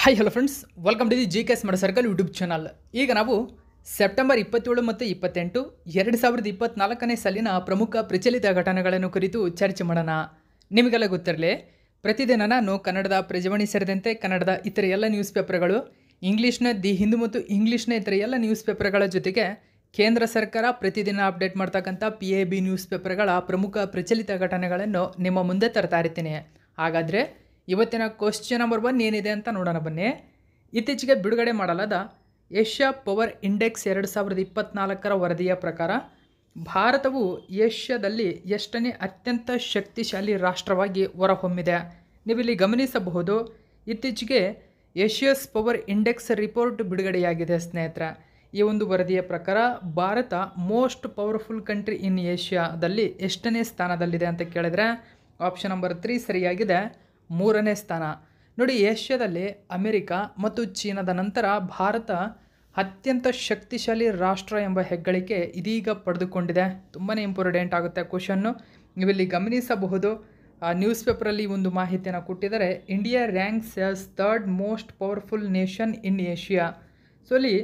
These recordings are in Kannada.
Hi hello friends, welcome to the GK smart circle YouTube channel. ಈಗ ನಾವು ಸೆಪ್ಟೆಂಬರ್ 27 ಮತ್ತು 28 2024ನೇ ಸಾಲಿನ ಪ್ರಮುಖ ಪ್ರಚಲಿತ ಘಟನೆಗಳನ್ನು ಕುರಿತು ಚರ್ಚೆ ಮಾಡೋಣ. ನಿಮಗೆಲ್ಲ ಗೊತ್ತಿರಲಿ, ಪ್ರತಿದಿನ ನಾನು ಕನ್ನಡದ ಪ್ರಜಾವಾಣಿ ಸೇರಿದಂತೆ ಕನ್ನಡದ ಇತರ ಎಲ್ಲ ನ್ಯೂಸ್ ಪೇಪರ್ಗಳು, ಇಂಗ್ಲೀಷ್ನ ದಿ ಹಿಂದೂ ಮತ್ತು ಇಂಗ್ಲೀಷ್ನ ಇತರ ಎಲ್ಲ ನ್ಯೂಸ್ ಪೇಪರ್ಗಳ ಜೊತೆಗೆ ಕೇಂದ್ರ ಸರ್ಕಾರ ಪ್ರತಿದಿನ ಅಪ್ಡೇಟ್ ಮಾಡ್ತಕ್ಕಂಥ PIB ನ್ಯೂಸ್ ಪೇಪರ್ಗಳ ಪ್ರಮುಖ ಪ್ರಚಲಿತ ಘಟನೆಗಳನ್ನು ನಿಮ್ಮ ಮುಂದೆ ತರ್ತಾ ಇರ್ತೀನಿ. ಹಾಗಾದರೆ ಇವತ್ತಿನ ಕ್ವಶ್ಚನ್ ನಂಬರ್ 1 ಏನಿದೆ ಅಂತ ನೋಡೋಣ ಬನ್ನಿ. ಇತ್ತೀಚೆಗೆ ಬಿಡುಗಡೆ ಮಾಡಲಾದ ಏಷ್ಯಾ ಪವರ್ ಇಂಡೆಕ್ಸ್ 2024ರ ವರದಿಯ ಪ್ರಕಾರ ಭಾರತವು ಏಷ್ಯಾದಲ್ಲಿ ಎಷ್ಟನೇ ಅತ್ಯಂತ ಶಕ್ತಿಶಾಲಿ ರಾಷ್ಟ್ರವಾಗಿ ಹೊರಹೊಮ್ಮಿದೆ. ನೀವಿಲ್ಲಿ ಗಮನಿಸಬಹುದು, ಇತ್ತೀಚೆಗೆ ಏಷ್ಯಾಸ್ ಪವರ್ ಇಂಡೆಕ್ಸ್ ರಿಪೋರ್ಟ್ ಬಿಡುಗಡೆಯಾಗಿದೆ ಸ್ನೇಹಿತರೆ. ಈ ಒಂದು ವರದಿಯ ಪ್ರಕಾರ Bharat most powerful country in ಏಷ್ಯಾದಲ್ಲಿ ಎಷ್ಟನೇ ಸ್ಥಾನದಲ್ಲಿದೆ ಅಂತ ಕೇಳಿದರೆ ಆಪ್ಷನ್ ನಂಬರ್ 3 ಸರಿಯಾಗಿದೆ, 3ನೇ ಸ್ಥಾನ. ನೋಡಿ, ಏಷ್ಯಾದಲ್ಲಿ ಅಮೆರಿಕ ಮತ್ತು ಚೀನಾದ ನಂತರ ಭಾರತ ಅತ್ಯಂತ ಶಕ್ತಿಶಾಲಿ ರಾಷ್ಟ್ರ ಎಂಬ ಹೆಗ್ಗಳಿಕೆ ಇದೀಗ ಪಡೆದುಕೊಂಡಿದೆ. ತುಂಬಾ ಇಂಪಾರ್ಟೆಂಟ್ ಆಗುತ್ತೆ ಕ್ವಶನ್ನು. ನೀವಿಲ್ಲಿ ಗಮನಿಸಬಹುದು, ನ್ಯೂಸ್ ಪೇಪರಲ್ಲಿ ಒಂದು ಮಾಹಿತಿಯನ್ನು ಕೊಟ್ಟಿದ್ದಾರೆ. India ranks as third most powerful nation ಇನ್ ಏಷ್ಯಾ. ಸೊ ಇಲ್ಲಿ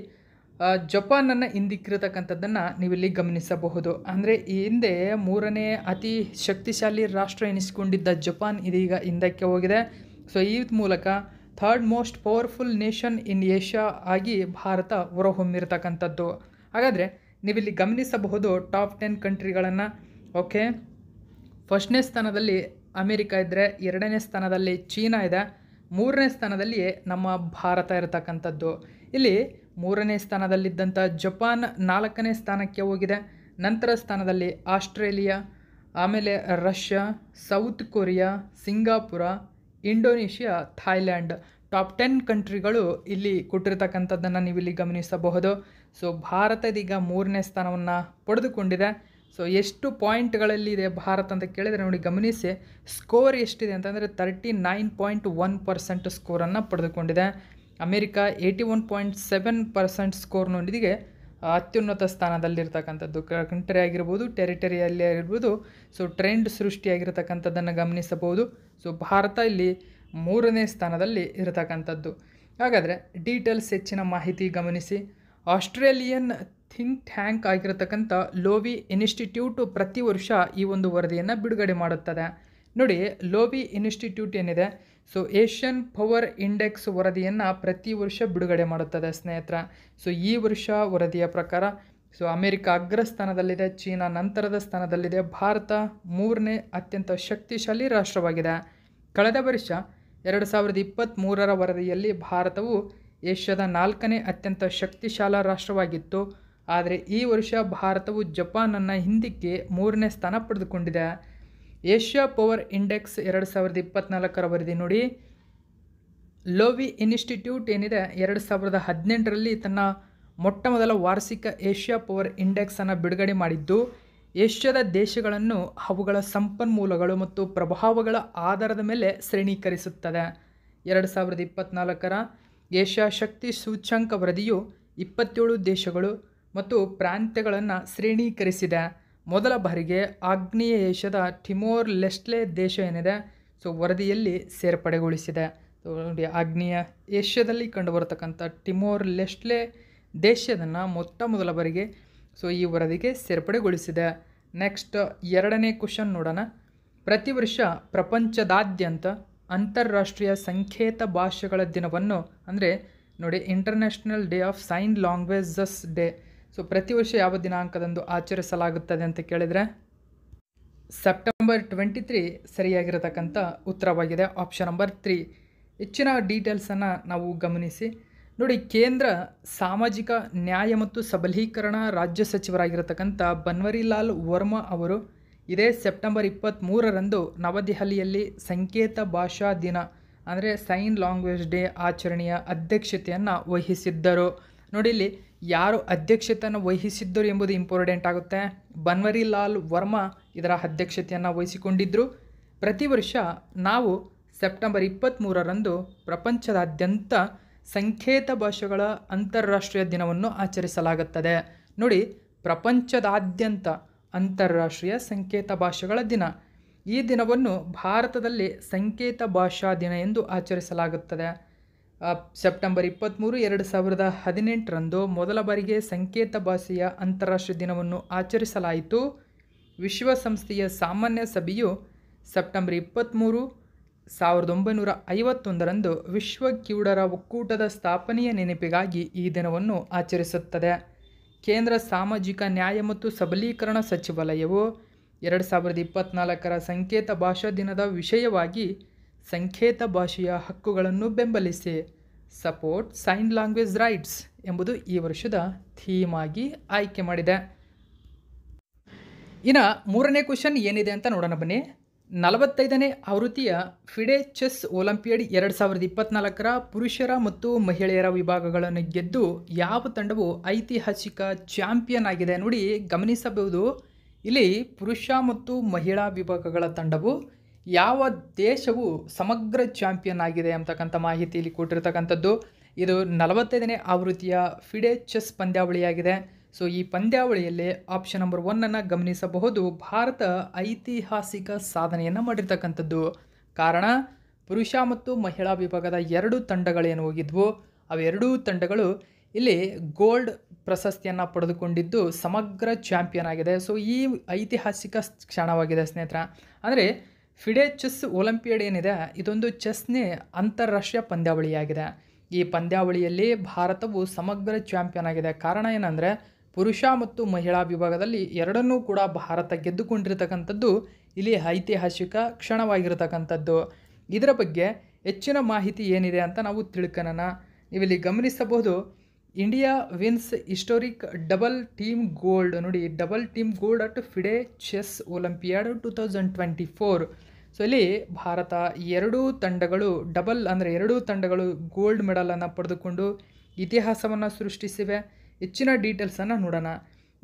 ಜಪಾನನ್ನು ಹಿಂದಿಕ್ಕಿರತಕ್ಕಂಥದ್ದನ್ನು ನೀವಿಲ್ಲಿ ಗಮನಿಸಬಹುದು. ಅಂದರೆ ಈ ಹಿಂದೆ 3ನೇ ಅತಿ ಶಕ್ತಿಶಾಲಿ ರಾಷ್ಟ್ರ ಎನಿಸಿಕೊಂಡಿದ್ದ ಜಪಾನ್ ಇದೀಗ ಹಿಂದಕ್ಕೆ ಹೋಗಿದೆ. ಸೊ ಈ ಮೂಲಕ ಥರ್ಡ್ ಮೋಸ್ಟ್ ಪವರ್ಫುಲ್ ನೇಷನ್ ಇನ್ ಏಷ್ಯಾ ಆಗಿ ಭಾರತ ಹೊರಹೊಮ್ಮಿರತಕ್ಕಂಥದ್ದು. ಹಾಗಾದರೆ ನೀವಿಲ್ಲಿ ಗಮನಿಸಬಹುದು ಟಾಪ್ 10 ಕಂಟ್ರಿಗಳನ್ನು. ಓಕೆ, ಫಸ್ಟ್ನೇ ಸ್ಥಾನದಲ್ಲಿ ಅಮೇರಿಕ ಇದ್ದರೆ, 2ನೇ ಸ್ಥಾನದಲ್ಲಿ ಚೀನಾ ಇದೆ, 3ನೇ ಸ್ಥಾನದಲ್ಲಿ ನಮ್ಮ ಭಾರತ ಇರತಕ್ಕಂಥದ್ದು. ಇಲ್ಲಿ 3ನೇ ಸ್ಥಾನದಲ್ಲಿದ್ದಂಥ ಜಪಾನ್ 4ನೇ ಸ್ಥಾನಕ್ಕೆ ಹೋಗಿದೆ. ನಂತರ ಸ್ಥಾನದಲ್ಲಿ ಆಸ್ಟ್ರೇಲಿಯಾ, ಆಮೇಲೆ Russia, south Korea, Singapore, Indonesia, Thailand top 10 ಕಂಟ್ರಿಗಳು ಇಲ್ಲಿ ಕೊಟ್ಟಿರ್ತಕ್ಕಂಥದ್ದನ್ನು ನೀವಿಲ್ಲಿ ಗಮನಿಸಬಹುದು. ಸೊ ಭಾರತ ಇದೀಗ 3ನೇ ಸ್ಥಾನವನ್ನು ಪಡೆದುಕೊಂಡಿದೆ. ಸೊ ಎಷ್ಟು ಪಾಯಿಂಟ್ಗಳಲ್ಲಿದೆ ಭಾರತ ಅಂತ ಕೇಳಿದರೆ ನೋಡಿ, ಗಮನಿಸಿ, ಸ್ಕೋರ್ ಎಷ್ಟಿದೆ ಅಂತಂದರೆ 39.1% ಸ್ಕೋರನ್ನು ಪಡೆದುಕೊಂಡಿದೆ. ಅಮೇರಿಕ 81.7% ಸ್ಕೋರ್ನೊಂದಿಗೆ ಅತ್ಯುನ್ನತ ಸ್ಥಾನದಲ್ಲಿರ್ತಕ್ಕಂಥದ್ದು. ಕಂಟ್ರಿ ಆಗಿರ್ಬೋದು, ಟೆರಿಟರಿಯಲ್ಲಿ ಆಗಿರ್ಬೋದು, ಸೊ ಟ್ರೆಂಡ್ ಸೃಷ್ಟಿಯಾಗಿರ್ತಕ್ಕಂಥದ್ದನ್ನು ಗಮನಿಸಬಹುದು. ಸೊ ಭಾರತ ಇಲ್ಲಿ 3ನೇ ಸ್ಥಾನದಲ್ಲಿ ಇರತಕ್ಕಂಥದ್ದು. ಹಾಗಾದರೆ ಡೀಟೇಲ್ಸ್ ಹೆಚ್ಚಿನ ಮಾಹಿತಿ ಗಮನಿಸಿ. ಆಸ್ಟ್ರೇಲಿಯನ್ ಥಿಂಕ್ ಟ್ಯಾಂಕ್ ಆಗಿರತಕ್ಕಂಥ ಲೋವಿ ಇನ್ಸ್ಟಿಟ್ಯೂಟ್ ಪ್ರತಿ ವರ್ಷ ಈ ಒಂದು ವರದಿಯನ್ನು ಬಿಡುಗಡೆ ಮಾಡುತ್ತದೆ. ನೋಡಿ, ಲೋವಿ ಇನ್ಸ್ಟಿಟ್ಯೂಟ್ ಏನಿದೆ, ಸೊ ಏಷ್ಯನ್ ಪವರ್ ಇಂಡೆಕ್ಸ್ ವರದಿಯನ್ನು ಪ್ರತಿ ವರ್ಷ ಬಿಡುಗಡೆ ಮಾಡುತ್ತದೆ ಸ್ನೇಹಿತರ. ಸೊ ಈ ವರ್ಷ ವರದಿಯ ಪ್ರಕಾರ ಸೊ ಅಮೇರಿಕ ಅಗ್ರಸ್ಥಾನದಲ್ಲಿದೆ, ಚೀನಾ ನಂತರದ ಸ್ಥಾನದಲ್ಲಿದೆ, ಭಾರತ 3ನೇ ಅತ್ಯಂತ ಶಕ್ತಿಶಾಲಿ ರಾಷ್ಟ್ರವಾಗಿದೆ. ಕಳೆದ ವರ್ಷ 2023ರ ವರದಿಯಲ್ಲಿ ಭಾರತವು ಏಷ್ಯಾದ 4ನೇ ಅತ್ಯಂತ ಶಕ್ತಿಶಾಲ ರಾಷ್ಟ್ರವಾಗಿತ್ತು. ಆದರೆ ಈ ವರ್ಷ ಭಾರತವು ಜಪಾನನ್ನು ಹಿಂದಿಕ್ಕಿ 3ನೇ ಸ್ಥಾನ ಪಡೆದುಕೊಂಡಿದೆ. ಏಷ್ಯಾ ಪವರ್ ಇಂಡೆಕ್ಸ್ 2024ರ ವರದಿ ನೋಡಿ, ಲೋವಿ ಇನ್ಸ್ಟಿಟ್ಯೂಟ್ ಏನಿದೆ 2018ರಲ್ಲಿ ತನ್ನ ಮೊಟ್ಟ ಮೊದಲ ವಾರ್ಷಿಕ ಏಷ್ಯಾ ಪವರ್ ಇಂಡೆಕ್ಸನ್ನು ಬಿಡುಗಡೆ ಮಾಡಿದ್ದು, ಏಷ್ಯಾದ ದೇಶಗಳನ್ನು ಅವುಗಳ ಸಂಪನ್ಮೂಲಗಳು ಮತ್ತು ಪ್ರಭಾವಗಳ ಆಧಾರದ ಮೇಲೆ ಶ್ರೇಣೀಕರಿಸುತ್ತದೆ. 2024ರ ಏಷ್ಯಾ ಶಕ್ತಿ ಸೂಚ್ಯಂಕ ವರದಿಯು 27 ದೇಶಗಳು ಮತ್ತು ಪ್ರಾಂತ್ಯಗಳನ್ನು ಶ್ರೇಣೀಕರಿಸಿದೆ. ಮೊದಲ ಬಾರಿಗೆ ಆಗ್ನೇಯ ಏಷ್ಯಾದ ಟಿಮೋರ್ ಲೆಸ್ಟೆ ದೇಶ ಏನಿದೆ, ಸೊ ವರದಿಯಲ್ಲಿ ಸೇರ್ಪಡೆಗೊಳಿಸಿದೆ. ಸೊ ನೋಡಿ, ಆಗ್ನೇಯ ಏಷ್ಯಾದಲ್ಲಿ ಕಂಡುಬರತಕ್ಕಂಥ ಟಿಮೋರ್ ಲೆಸ್ಟೆ ದೇಶದನ್ನು ಮೊಟ್ಟ ಮೊದಲ ಬಾರಿಗೆ ಸೊ ಈ ವರದಿಗೆ ಸೇರ್ಪಡೆಗೊಳಿಸಿದೆ. ನೆಕ್ಸ್ಟ್ 2ನೇ ಕ್ವಶನ್ ನೋಡೋಣ. ಪ್ರತಿ ವರ್ಷ ಪ್ರಪಂಚದಾದ್ಯಂತ ಅಂತಾರಾಷ್ಟ್ರೀಯ ಸಂಕೇತ ಭಾಷೆಗಳ ದಿನವನ್ನು, ಅಂದರೆ ನೋಡಿ international day of sine languages day, so ಪ್ರತಿ ವರ್ಷ ಯಾವ ದಿನಾಂಕದಂದು ಆಚರಿಸಲಾಗುತ್ತದೆ ಅಂತ ಕೇಳಿದರೆ ಸೆಪ್ಟೆಂಬರ್ 23 ಸರಿಯಾಗಿರತಕ್ಕಂಥ ಉತ್ತರವಾಗಿದೆ, ಆಪ್ಷನ್ ನಂಬರ್ 3. ಹೆಚ್ಚಿನ ಡೀಟೇಲ್ಸನ್ನು ನಾವು ಗಮನಿಸಿ. ನೋಡಿ, ಕೇಂದ್ರ ಸಾಮಾಜಿಕ ನ್ಯಾಯ ಮತ್ತು ಸಬಲೀಕರಣ ರಾಜ್ಯ ಸಚಿವರಾಗಿರತಕ್ಕಂಥ ಬನ್ವರಿಲಾಲ್ ವರ್ಮಾ ಅವರು ಇದೇ ಸೆಪ್ಟೆಂಬರ್ 23ರಂದು ನವದೆಹಲಿಯಲ್ಲಿ ಸಂಕೇತ ಭಾಷಾ ದಿನ, ಅಂದರೆ ಸೈನ್ ಲ್ಯಾಂಗ್ವೇಜ್ ಡೇ ಆಚರಣೆಯ ಅಧ್ಯಕ್ಷತೆಯನ್ನು ವಹಿಸಿದ್ದರು. ನೋಡಿ, ಇಲ್ಲಿ ಯಾರು ಅಧ್ಯಕ್ಷತೆಯನ್ನು ವಹಿಸಿದ್ದರು ಎಂಬುದು ಇಂಪಾರ್ಟೆಂಟ್ ಆಗುತ್ತೆ. ಬನ್ವರಿಲಾಲ್ ವರ್ಮಾ ಇದರ ಅಧ್ಯಕ್ಷತೆಯನ್ನು ವಹಿಸಿಕೊಂಡಿದ್ದರು. ಪ್ರತಿ ವರ್ಷ ನಾವು ಸೆಪ್ಟೆಂಬರ್ 23ರಂದು ಪ್ರಪಂಚದಾದ್ಯಂತ ಸಂಕೇತ ಭಾಷೆಗಳ ಅಂತಾರಾಷ್ಟ್ರೀಯ ದಿನವನ್ನು ಆಚರಿಸಲಾಗುತ್ತದೆ. ನೋಡಿ, ಪ್ರಪಂಚದಾದ್ಯಂತ ಅಂತಾರಾಷ್ಟ್ರೀಯ ಸಂಕೇತ ಭಾಷೆಗಳ ದಿನ. ಈ ದಿನವನ್ನು ಭಾರತದಲ್ಲಿ ಸಂಕೇತ ಭಾಷಾ ದಿನ ಎಂದು ಆಚರಿಸಲಾಗುತ್ತದೆ. ಸೆಪ್ಟೆಂಬರ್ 23, 2018ರಂದು ಮೊದಲ ಬಾರಿಗೆ ಸಂಕೇತ ಭಾಷೆಯ ಅಂತಾರಾಷ್ಟ್ರೀಯ ದಿನವನ್ನು ಆಚರಿಸಲಾಯಿತು. ವಿಶ್ವಸಂಸ್ಥೆಯ ಸಾಮಾನ್ಯ ಸಭೆಯು ಸೆಪ್ಟೆಂಬರ್ 23, 1951ರಂದು ವಿಶ್ವ ಕಿವುಡರ ಒಕ್ಕೂಟದ ಸ್ಥಾಪನೆಯ ನೆನಪಿಗಾಗಿ ಈ ದಿನವನ್ನು ಆಚರಿಸುತ್ತದೆ. ಕೇಂದ್ರ ಸಾಮಾಜಿಕ ನ್ಯಾಯ ಮತ್ತು ಸಬಲೀಕರಣ ಸಚಿವಾಲಯವು 2024ರ ಸಂಕೇತ ಭಾಷಾ ದಿನದ ವಿಷಯವಾಗಿ ಸಂಕೇತ ಭಾಷೆಯ ಹಕ್ಕುಗಳನ್ನು ಬೆಂಬಲಿಸಿ ಸಪೋರ್ಟ್ ಸೈನ್ ಲ್ಯಾಂಗ್ವೇಜ್ ರೈಟ್ಸ್ ಎಂಬುದು ಈ ವರ್ಷದ ಥೀಮ್ ಆಗಿ ಆಯ್ಕೆ ಮಾಡಿದೆ. ಇನ್ನು ಮೂರನೇ ಕ್ವೆಶ್ಚನ್ ಏನಿದೆ ಅಂತ ನೋಡೋಣ ಬನ್ನಿ. 45ನೇ ಆವೃತ್ತಿಯ ಫಿಡೆ ಚೆಸ್ ಒಲಿಂಪಿಯಾಡ್ 2024ರ ಪುರುಷರ ಮತ್ತು ಮಹಿಳೆಯರ ವಿಭಾಗಗಳನ್ನು ಗೆದ್ದು ಯಾವ ತಂಡವು ಐತಿಹಾಸಿಕ ಚಾಂಪಿಯನ್ ಆಗಿದೆ? ನೋಡಿ, ಗಮನಿಸಬಹುದು, ಇಲ್ಲಿ ಪುರುಷ ಮತ್ತು ಮಹಿಳಾ ವಿಭಾಗಗಳ ತಂಡವು ಯಾವ ದೇಶವು ಸಮಗ್ರ ಚಾಂಪಿಯನ್ ಆಗಿದೆ ಅಂತಕ್ಕಂಥ ಮಾಹಿತಿ ಇಲ್ಲಿ ಕೊಟ್ಟಿರ್ತಕ್ಕಂಥದ್ದು. ಇದು 45ನೇ ಆವೃತ್ತಿಯ ಫಿಡೆ ಚೆಸ್ ಪಂದ್ಯಾವಳಿಯಾಗಿದೆ. ಸೊ ಈ ಪಂದ್ಯಾವಳಿಯಲ್ಲಿ ಆಪ್ಷನ್ ನಂಬರ್ 1 ಗಮನಿಸಬಹುದು. ಭಾರತ ಐತಿಹಾಸಿಕ ಸಾಧನೆಯನ್ನು ಮಾಡಿರ್ತಕ್ಕಂಥದ್ದು. ಕಾರಣ, ಪುರುಷ ಮತ್ತು ಮಹಿಳಾ ವಿಭಾಗದ 2 ತಂಡಗಳೇನು ಹೋಗಿದ್ವು, ಅವೆರಡೂ ತಂಡಗಳು ಇಲ್ಲಿ ಗೋಲ್ಡ್ ಪ್ರಶಸ್ತಿಯನ್ನು ಪಡೆದುಕೊಂಡಿದ್ದು ಸಮಗ್ರ ಚಾಂಪಿಯನ್ ಆಗಿದೆ. ಸೊ ಈ ಐತಿಹಾಸಿಕ ಕ್ಷಣವಾಗಿದೆ ಸ್ನೇಹಿತರೆ. ಅಂದರೆ ಫಿಡೆ ಚೆಸ್ ಒಲಿಂಪಿಯಾಡ್ ಏನಿದೆ, ಇದೊಂದು ಚೆಸ್ನೇ ಅಂತಾರಾಷ್ಟ್ರೀಯ ಪಂದ್ಯಾವಳಿಯಾಗಿದೆ. ಈ ಪಂದ್ಯಾವಳಿಯಲ್ಲಿ ಭಾರತವು ಸಮಗ್ರ ಚಾಂಪಿಯನ್ ಆಗಿದೆ. ಕಾರಣ ಏನಂದರೆ, ಪುರುಷ ಮತ್ತು ಮಹಿಳಾ ವಿಭಾಗದಲ್ಲಿ ಎರಡನ್ನೂ ಕೂಡ ಭಾರತ ಗೆದ್ದುಕೊಂಡಿರ್ತಕ್ಕಂಥದ್ದು ಇಲ್ಲಿ ಐತಿಹಾಸಿಕ ಕ್ಷಣವಾಗಿರತಕ್ಕಂಥದ್ದು. ಇದರ ಬಗ್ಗೆ ಹೆಚ್ಚಿನ ಮಾಹಿತಿ ಏನಿದೆ ಅಂತ ನಾವು ತಿಳ್ಕೊಳ್ಳೋಣ. ನೀವಿಲ್ಲಿ ಗಮನಿಸಬಹುದು, India wins historic double team gold. ನೋಡಿ, double team gold at FIDE chess olympiad 2024. So ಇಲ್ಲಿ ಭಾರತ ಎರಡೂ ತಂಡಗಳು ಎರಡೂ ತಂಡಗಳು ಗೋಲ್ಡ್ ಮೆಡಲನ್ನು ಪಡೆದುಕೊಂಡು ಇತಿಹಾಸವನ್ನು ಸೃಷ್ಟಿಸಿವೆ. ಹೆಚ್ಚಿನ ಡೀಟೇಲ್ಸನ್ನು ನೋಡೋಣ.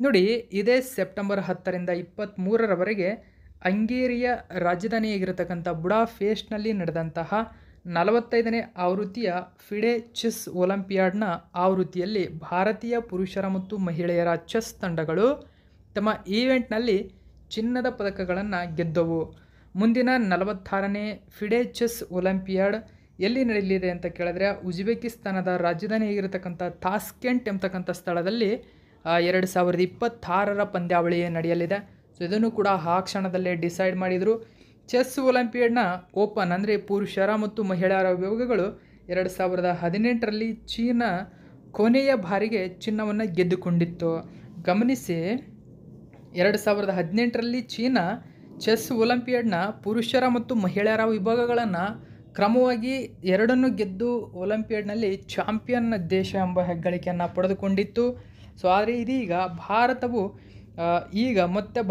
ನೋಡಿ, ಇದೇ ಸೆಪ್ಟೆಂಬರ್ 10ರಿಂದ 23ರವರೆಗೆ ಹಂಗೇರಿಯ ರಾಜಧಾನಿಯಾಗಿರತಕ್ಕಂಥ ಬುಡಾಪೆಸ್ಟ್ನಲ್ಲಿ ನಡೆದಂತಹ 45ನೇ ಆವೃತ್ತಿಯ ಫಿಡೆ ಚೆಸ್ ಒಲಿಂಪಿಯಾಡ್ನ ಆವೃತ್ತಿಯಲ್ಲಿ ಭಾರತೀಯ ಪುರುಷರ ಮತ್ತು ಮಹಿಳೆಯರ ಚೆಸ್ ತಂಡಗಳು ತಮ್ಮ ಈವೆಂಟ್ನಲ್ಲಿ ಚಿನ್ನದ ಪದಕಗಳನ್ನು ಗೆದ್ದವು. ಮುಂದಿನ 46ನೇ ಫಿಡೆ ಚೆಸ್ ಒಲಿಂಪಿಯಾಡ್ ಎಲ್ಲಿ ನಡೆಯಲಿದೆ ಅಂತ ಕೇಳಿದ್ರೆ, ಉಜ್ಬೇಕಿಸ್ತಾನದ ರಾಜಧಾನಿಯಾಗಿರತಕ್ಕಂಥ ತಾಸ್ಕೆಂಟ್ ಎಂಬತಕ್ಕಂಥ ಸ್ಥಳದಲ್ಲಿ 2026ರ ಪಂದ್ಯಾವಳಿ ನಡೆಯಲಿದೆ. ಸೊ ಇದನ್ನು ಕೂಡ ಆ ಕ್ಷಣದಲ್ಲೇ ಡಿಸೈಡ್ ಮಾಡಿದರು. ಚೆಸ್ ಒಲಿಂಪಿಯಾಡ್ನ ಓಪನ್ ಅಂದರೆ ಪುರುಷರ ಮತ್ತು ಮಹಿಳೆಯರ ವಿಭಾಗಗಳು 2018ರಲ್ಲಿ ಚೀನಾ ಕೊನೆಯ ಬಾರಿಗೆ ಚಿನ್ನವನ್ನು ಗೆದ್ದುಕೊಂಡಿತ್ತು. ಗಮನಿಸಿ, 2018ರಲ್ಲಿ ಚೀನಾ ಚೆಸ್ ಒಲಿಂಪಿಯಾಡ್ನ ಪುರುಷರ ಮತ್ತು ಮಹಿಳೆಯರ ವಿಭಾಗಗಳನ್ನು ಕ್ರಮವಾಗಿ ಎರಡನ್ನೂ ಗೆದ್ದು ಒಲಿಂಪಿಯಾಡ್ನಲ್ಲಿ ಚಾಂಪಿಯನ್ ದೇಶ ಎಂಬ ಹೆಗ್ಗಳಿಕೆಯನ್ನು ಪಡೆದುಕೊಂಡಿತ್ತು. ಸೊ ಆದರೆ ಇದೀಗ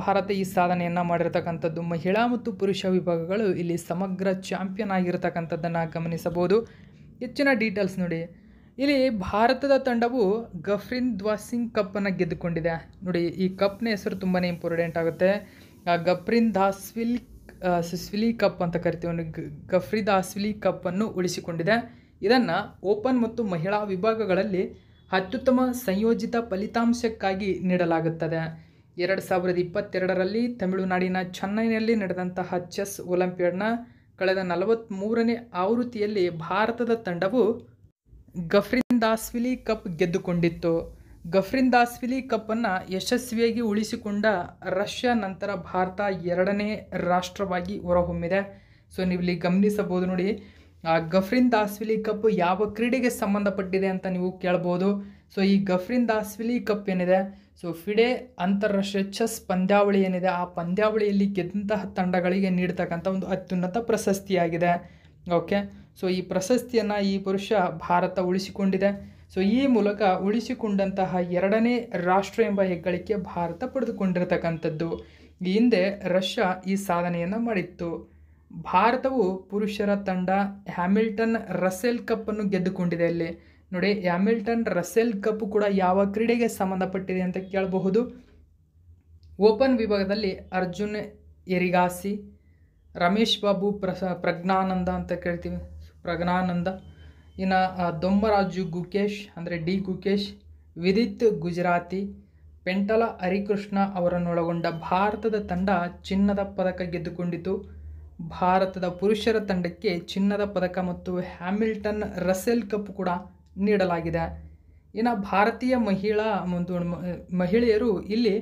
ಭಾರತ ಈ ಸಾಧನೆಯನ್ನು ಮಾಡಿರ್ತಕ್ಕಂಥದ್ದು. ಮಹಿಳಾ ಮತ್ತು ಪುರುಷ ವಿಭಾಗಗಳು ಇಲ್ಲಿ ಸಮಗ್ರ ಚಾಂಪಿಯನ್ ಆಗಿರ್ತಕ್ಕಂಥದ್ದನ್ನು ಗಮನಿಸಬಹುದು. ಹೆಚ್ಚಿನ ಡೀಟೇಲ್ಸ್ ನೋಡಿ, ಇಲ್ಲಿ ಭಾರತದ ತಂಡವು ಗಫ್ರಿಂದಾ ಸಿಂಗ್ ಕಪ್ಪನ್ನು ಗೆದ್ದುಕೊಂಡಿದೆ. ನೋಡಿ, ಈ ಕಪ್ನ ಹೆಸರು ತುಂಬಾ ಇಂಪಾರ್ಟೆಂಟ್ ಆಗುತ್ತೆ. ಗಫ್ರಿಂದಾಸ್ವಿಲಿ ಕಪ್ ಅಂತ ಕರಿತೀವಿ. ಗಫ್ರಿಂದಾಸ್ವಿಲಿ ಕಪ್ಪನ್ನು ಉಳಿಸಿಕೊಂಡಿದೆ. ಇದನ್ನು ಓಪನ್ ಮತ್ತು ಮಹಿಳಾ ವಿಭಾಗಗಳಲ್ಲಿ ಅತ್ಯುತ್ತಮ ಸಂಯೋಜಿತ ಫಲಿತಾಂಶಕ್ಕಾಗಿ ನೀಡಲಾಗುತ್ತದೆ. 2022ರಲ್ಲಿ ತಮಿಳುನಾಡಿನ ಚೆನ್ನೈನಲ್ಲಿ ನಡೆದಂತಹ ಚೆಸ್ ಒಲಿಂಪಿಯಾಡ್ನ ಕಳೆದ 43ನೇ ಆವೃತ್ತಿಯಲ್ಲಿ ಭಾರತದ ತಂಡವು ಗಫ್ರಿಂದಾಸ್ವಿಲಿ ಕಪ್ ಗೆದ್ದುಕೊಂಡಿತ್ತು. ಗಫ್ರಿಂದಾಸ್ವಿಲಿ ಕಪ್ಪನ್ನು ಯಶಸ್ವಿಯಾಗಿ ಉಳಿಸಿಕೊಂಡ ರಷ್ಯಾ ನಂತರ ಭಾರತ 2ನೇ ರಾಷ್ಟ್ರವಾಗಿ ಹೊರಹೊಮ್ಮಿದೆ. ಸೊ ನೀವು ಇಲ್ಲಿ ಗಮನಿಸಬಹುದು. ನೋಡಿ, ಗಫ್ರಿಂದಾಸ್ವಿಲಿ ಕಪ್ ಯಾವ ಕ್ರೀಡೆಗೆ ಸಂಬಂಧಪಟ್ಟಿದೆ ಅಂತ ನೀವು ಕೇಳ್ಬೋದು. ಸೊ ಈ ಗಫ್ರಿಂದಾಸ್ವಿಲಿ ಕಪ್ ಏನಿದೆ, ಸೊ ಫಿಡೆ ಅಂತಾರಾಷ್ಟ್ರೀಯ ಚೆಸ್ ಪಂದ್ಯಾವಳಿ ಏನಿದೆ, ಆ ಪಂದ್ಯಾವಳಿಯಲ್ಲಿ ಗೆದ್ದಂತಹ ತಂಡಗಳಿಗೆ ನೀಡ್ತಕ್ಕಂಥ ಒಂದು ಅತ್ಯುನ್ನತ ಪ್ರಶಸ್ತಿಯಾಗಿದೆ. ಓಕೆ, ಸೊ ಈ ಪ್ರಶಸ್ತಿಯನ್ನು ಈ ವರ್ಷ ಭಾರತ ಉಳಿಸಿಕೊಂಡಿದೆ. ಸೊ ಈ ಮೂಲಕ ಉಳಿಸಿಕೊಂಡಂತಹ 2ನೇ ರಾಷ್ಟ್ರ ಎಂಬ ಹೆಗ್ಗಳಿಕೆ ಭಾರತ ಪಡೆದುಕೊಂಡಿರತಕ್ಕಂಥದ್ದು. ಈ ಹಿಂದೆ ರಷ್ಯಾ ಈ ಸಾಧನೆಯನ್ನು ಮಾಡಿತ್ತು. ಭಾರತವು ಪುರುಷರ ತಂಡ ಹ್ಯಾಮಿಲ್ಟನ್ ರಸೆಲ್ ಕಪ್ಪನ್ನು ಗೆದ್ದುಕೊಂಡಿದೆ. ಇಲ್ಲಿ ನೋಡಿ, ಹ್ಯಾಮಿಲ್ಟನ್ ರಸೆಲ್ ಕಪ್ ಕೂಡ ಯಾವ ಕ್ರೀಡೆಗೆ ಸಂಬಂಧಪಟ್ಟಿದೆ ಅಂತ ಕೇಳಬಹುದು. ಓಪನ್ ವಿಭಾಗದಲ್ಲಿ ಅರ್ಜುನ್ ಎರಿಗಾಸಿ, ರಮೇಶ್ ಬಾಬು ಪ್ರಜ್ಞಾನಂದ ಅಂತ ಕೇಳ್ತೀವಿ, ಪ್ರಜ್ಞಾನಂದ. ಇನ್ನು ದೊಮ್ಮರಾಜು ಗುಕೇಶ್ ಅಂದರೆ ಡಿ ಗುಕೇಶ್, ವಿದಿತ್ ಗುಜರಾತಿ, ಪೆಂಟಲ ಹರಿಕೃಷ್ಣ ಅವರನ್ನೊಳಗೊಂಡ ಭಾರತದ ತಂಡ ಚಿನ್ನದ ಪದಕ ಗೆದ್ದುಕೊಂಡಿತು. ಭಾರತದ ಪುರುಷರ ತಂಡಕ್ಕೆ ಚಿನ್ನದ ಪದಕ ಮತ್ತು ಹ್ಯಾಮಿಲ್ಟನ್ ರಸೆಲ್ ಕಪ್ ಕೂಡ ನೀಡಲಾಗಿದೆ. ಇನ್ನು ಭಾರತೀಯ ಮಹಿಳೆಯರು ಇಲ್ಲಿ